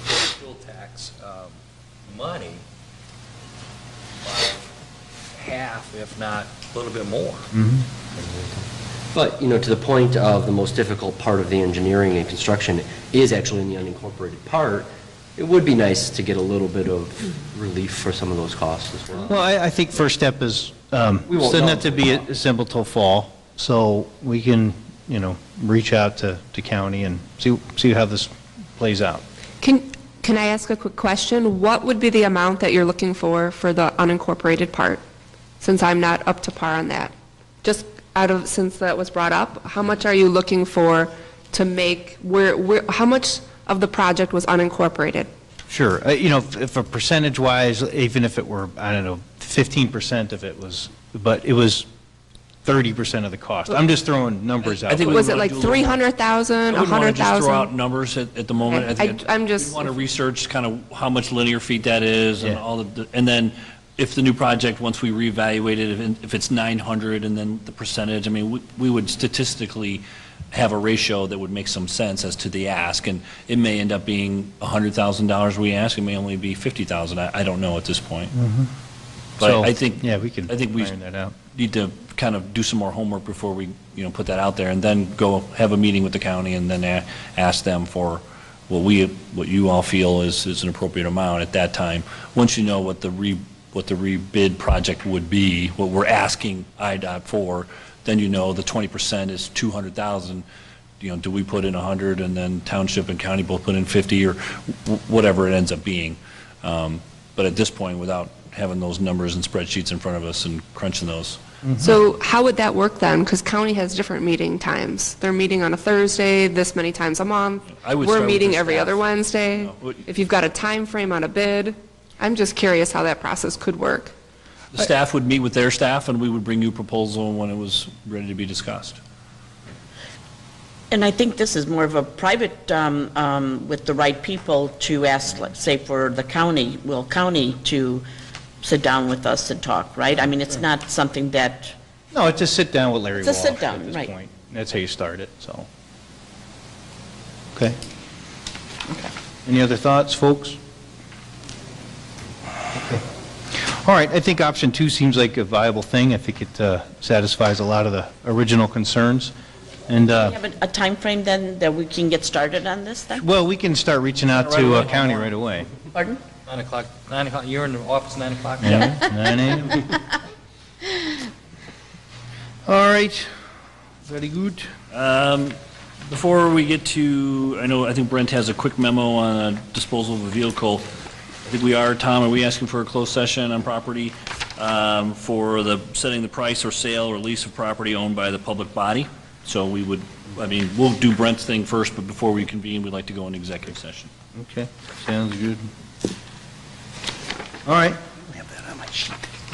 H: fuel tax money by half, if not a little bit more.
N: But, to the point of the most difficult part of the engineering and construction is actually in the unincorporated part, it would be nice to get a little bit of relief for some of those costs as well.
B: Well, I think first step is,
N: We won't
B: send
N: know
B: that to be assembled till fall, so we can, reach out to county and see how this plays out.
T: Can I ask a quick question? What would be the amount that you're looking for the unincorporated part? Since I'm not up to par on that. Just since that was brought up, how much are you looking for to make, how much of the project was unincorporated?
B: Sure. If a percentage-wise, even if it were, 15% of it was, but it was 30% of the cost. I'm just throwing numbers out.
T: Was it like 300,000,
F: I wouldn't want to just
T: 100,000?
F: throw out numbers at the moment.
T: Okay.
F: I think
T: I'm just-
F: we want to research kind of how much linear feet that is and
B: Yeah.
F: all of the, and then if the new project, once we reevaluate it, if it's 900 and then the percentage, I mean, we would statistically have a ratio that would make some sense as to the ask, and it may end up being $100,000 we ask, it may only be 50,000, I don't know at this point. But
B: So,
F: I think,
B: yeah, we can
F: I think we
B: iron that out.
F: need to kind of do some more homework before we, put that out there, and then go have a meeting with the county and then ask them for what you all feel is an appropriate amount at that time. Once you know what the rebid project would be, what we're asking IDOT for, then the 20% is 200,000. Do we put in 100 and then township and county both put in 50 or whatever it ends up being? But at this point, without having those numbers and spreadsheets in front of us and crunching those.
T: So how would that work then? Because county has different meeting times. They're meeting on a Thursday, this many times a month.
F: I would
T: We're
F: start with
T: meeting
F: the
T: every
F: staff.
T: other Wednesday.
F: No,
T: If you've got a time frame on a bid, I'm just curious how that process could work.
F: The staff would meet with their staff, and we would bring you a proposal when it was ready to be discussed.
M: And I think this is more of a private, with the right people to ask, let's say, for the county, Will County, to sit down with us and talk, right? I mean, it's not something that,
B: No, it's a sit-down with Larry
M: It's a
B: Walsh
M: sit-down,
B: at this
M: right.
B: point. That's how you start it, so. Okay. Any other thoughts, folks? Okay. All right, I think option 2 seems like a viable thing. I think it satisfies a lot of the original concerns. And,
M: we have a time frame then that we can get started on this then?
B: well, we can start reaching out
H: Right
B: to
H: away.
B: county right away.
M: Pardon?
I: 9 o'clock, 9 o'clock, you're in the office 9 o'clock?
B: Yeah, 9 a.m. All right, very good.
F: Before we get to, I think Brent has a quick memo on disposal of a vehicle. I think we are, Tom, are we asking for a closed session on property for the setting the price or sale or lease of property owned by the public body? So we would, we'll do Brent's thing first, but before we convene, we'd like to go into executive session.
B: Okay, sounds good. All right.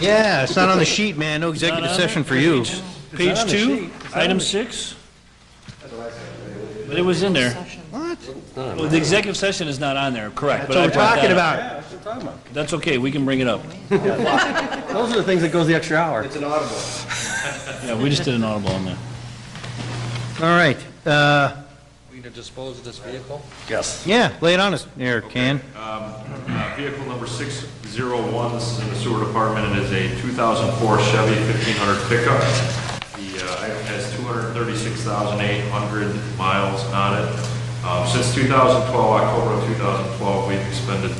B: Yeah, it's not on the sheet, man. No executive session for you.
F: Page 2, item 6. But it was in there.
B: What?
F: Well, the executive session is not on there, correct.
B: That's what we're talking about.
R: Yeah, that's what we're talking about.
F: That's okay, we can bring it up.
R: Those are the things that goes the extra hour.
I: It's an audible.
F: Yeah, we just did an audible on that.
B: All right.
I: We gonna dispose of this vehicle?
R: Yes.
B: Yeah, lay it on us there, Ken.
P: Vehicle number 601, this is in the sewer department. It is a 2004 Chevy 1500 pickup. The item has 236,800 miles on it. Since 2012, October of 2012, we've expended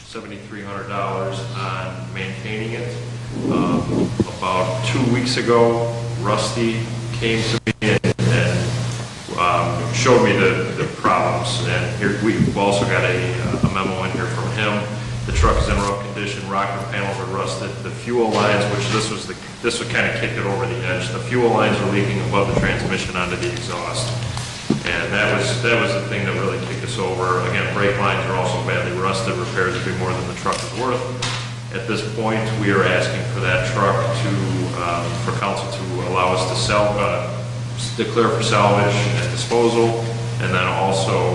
P: $7,300 on maintaining it. About 2 weeks ago, Rusty came to me and showed me the problems. And here we've also got a memo in here from him. The truck is in rough condition. Rocker panels are rusted. The fuel lines, which this would kind of kick it over the edge. The fuel lines are leaking above the transmission onto the exhaust. And that was the thing that really kicked us over. Again, brake lines are also badly rusted. Repairs would be more than the truck is worth. At this point, we are asking for that truck for council to allow us to declare for salvage and disposal, and then also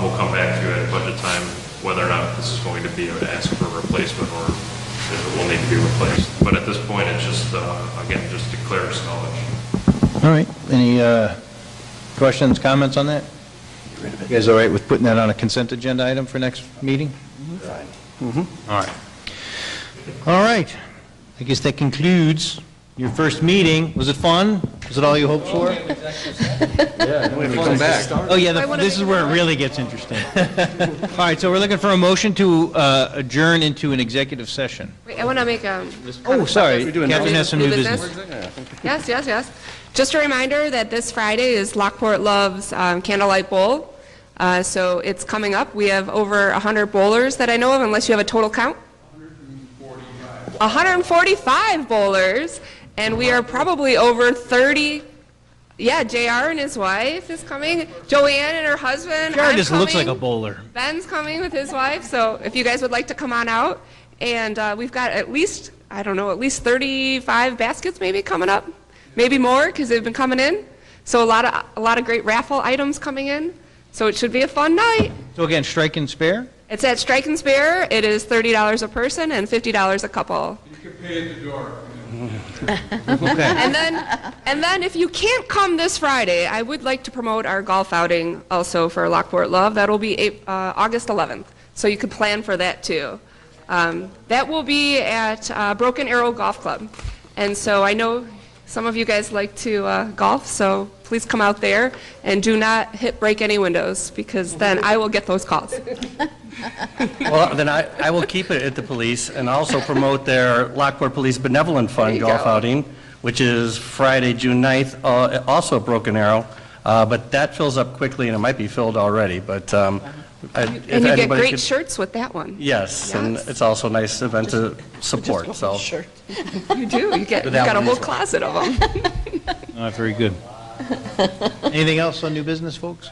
P: we'll come back to you at budget time whether or not this is going to be an ask for a replacement or if it will need to be replaced. But at this point, it's just again just declare salvage.
B: All right. Any questions, comments on that? You guys all right with putting that on a consent agenda item for next meeting?
R: Fine.
B: All right. All right. I guess that concludes your first meeting. Was it fun? Was it all you hoped for?
R: Yeah.
I: We come back.
B: Oh, yeah, this is where it really gets interesting. All right, so we're looking for a motion to adjourn into an executive session.
T: Wait, I want to make a...
B: Oh, sorry, Captain has some new business.
T: Yes, yes, yes. Just a reminder that this Friday is Lockport Love's Candlelight Bowl. So it's coming up. We have over 100 bowlers that I know of, unless you have a total count. 145 bowlers, and we are probably over 30. Yeah, JR and his wife is coming. Joanne and her husband.
B: Jared
T: I'm
B: just looks like
T: coming.
B: a bowler.
T: Ben's coming with his wife, so if you guys would like to come on out. And we've got at least, I don't know, at least 35 baskets maybe coming up. Maybe more, because they've been coming in. So a lot of great raffle items coming in. So it should be a fun night.
B: So again, Strike and Spare?
T: It's at Strike and Spare. It is $30 a person and $50 a couple.
U: You can pay at the door.
B: Okay.
T: And then if you can't come this Friday, I would like to promote our golf outing also for Lockport Love. That'll be August 11th. So you could plan for that too. That will be at Broken Arrow Golf Club. And so I know some of you guys like to golf, so please come out there and do not break any windows, because then I will get those calls.
R: Well, then I will keep it at the police and also promote their Lockport Police Benevolent Fund golf outing, which is Friday, June 9th, also at Broken Arrow. But that fills up quickly, and it might be filled already, but
T: And you get great shirts with that one.
R: Yes, and it's also a nice event to support, so.
T: You do. You got a whole closet of them.
B: Very good. Anything else on new business, folks?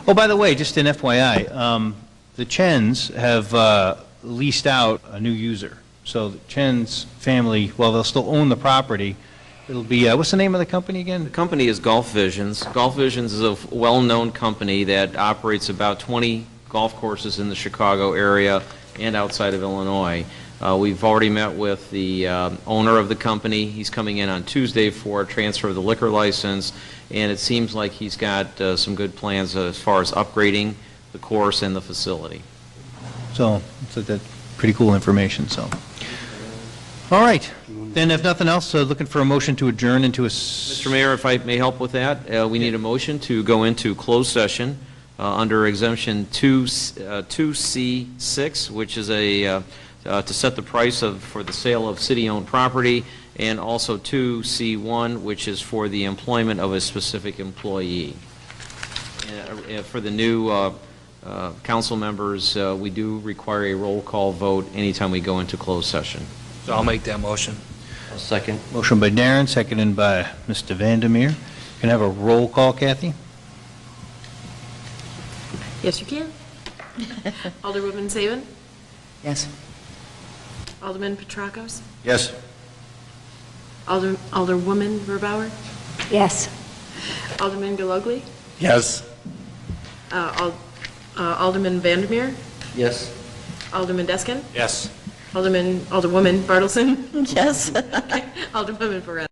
B: Oh, by the way, just an FYI, the Chens have leased out a new user. So the Chen's family, well, they'll still own the property, It'll be, what's the name of the company again?
I: The company is Golf Visions. Golf Visions is a well-known company that operates about 20 golf courses in the Chicago area and outside of Illinois. We've already met with the owner of the company. He's coming in on Tuesday for a transfer of the liquor license, and it seems like he's got some good plans as far as upgrading the course and the facility.
B: So, that's pretty cool information, so. All right, then if nothing else, looking for a motion to adjourn into a...
I: Mr. Mayor, if I may help with that, we need a motion to go into closed session under exemption 2C6, which is to set the price for the sale of city-owned property, and also 2C1, which is for the employment of a specific employee. For the new council members, we do require a roll call vote anytime we go into closed session.
H: So I'll make that motion.
I: Second.
B: Motion by Darren, seconded by Mr. Vandermeer. Can I have a roll call, Kathy?
Q: Yes, you can. Alderwoman Saban?
M: Yes.
Q: Alderman Petrakos?
D: Yes.
Q: Alderwoman Verbauer?
T: Yes.
Q: Alderman Galogly?
L: Yes.
Q: Alderman Vandermeer?
I: Yes.
Q: Alderman Deskin?
H: Yes.
Q: Alderwoman Bartleson?
C: Yes.
Q: Alderwoman Perez?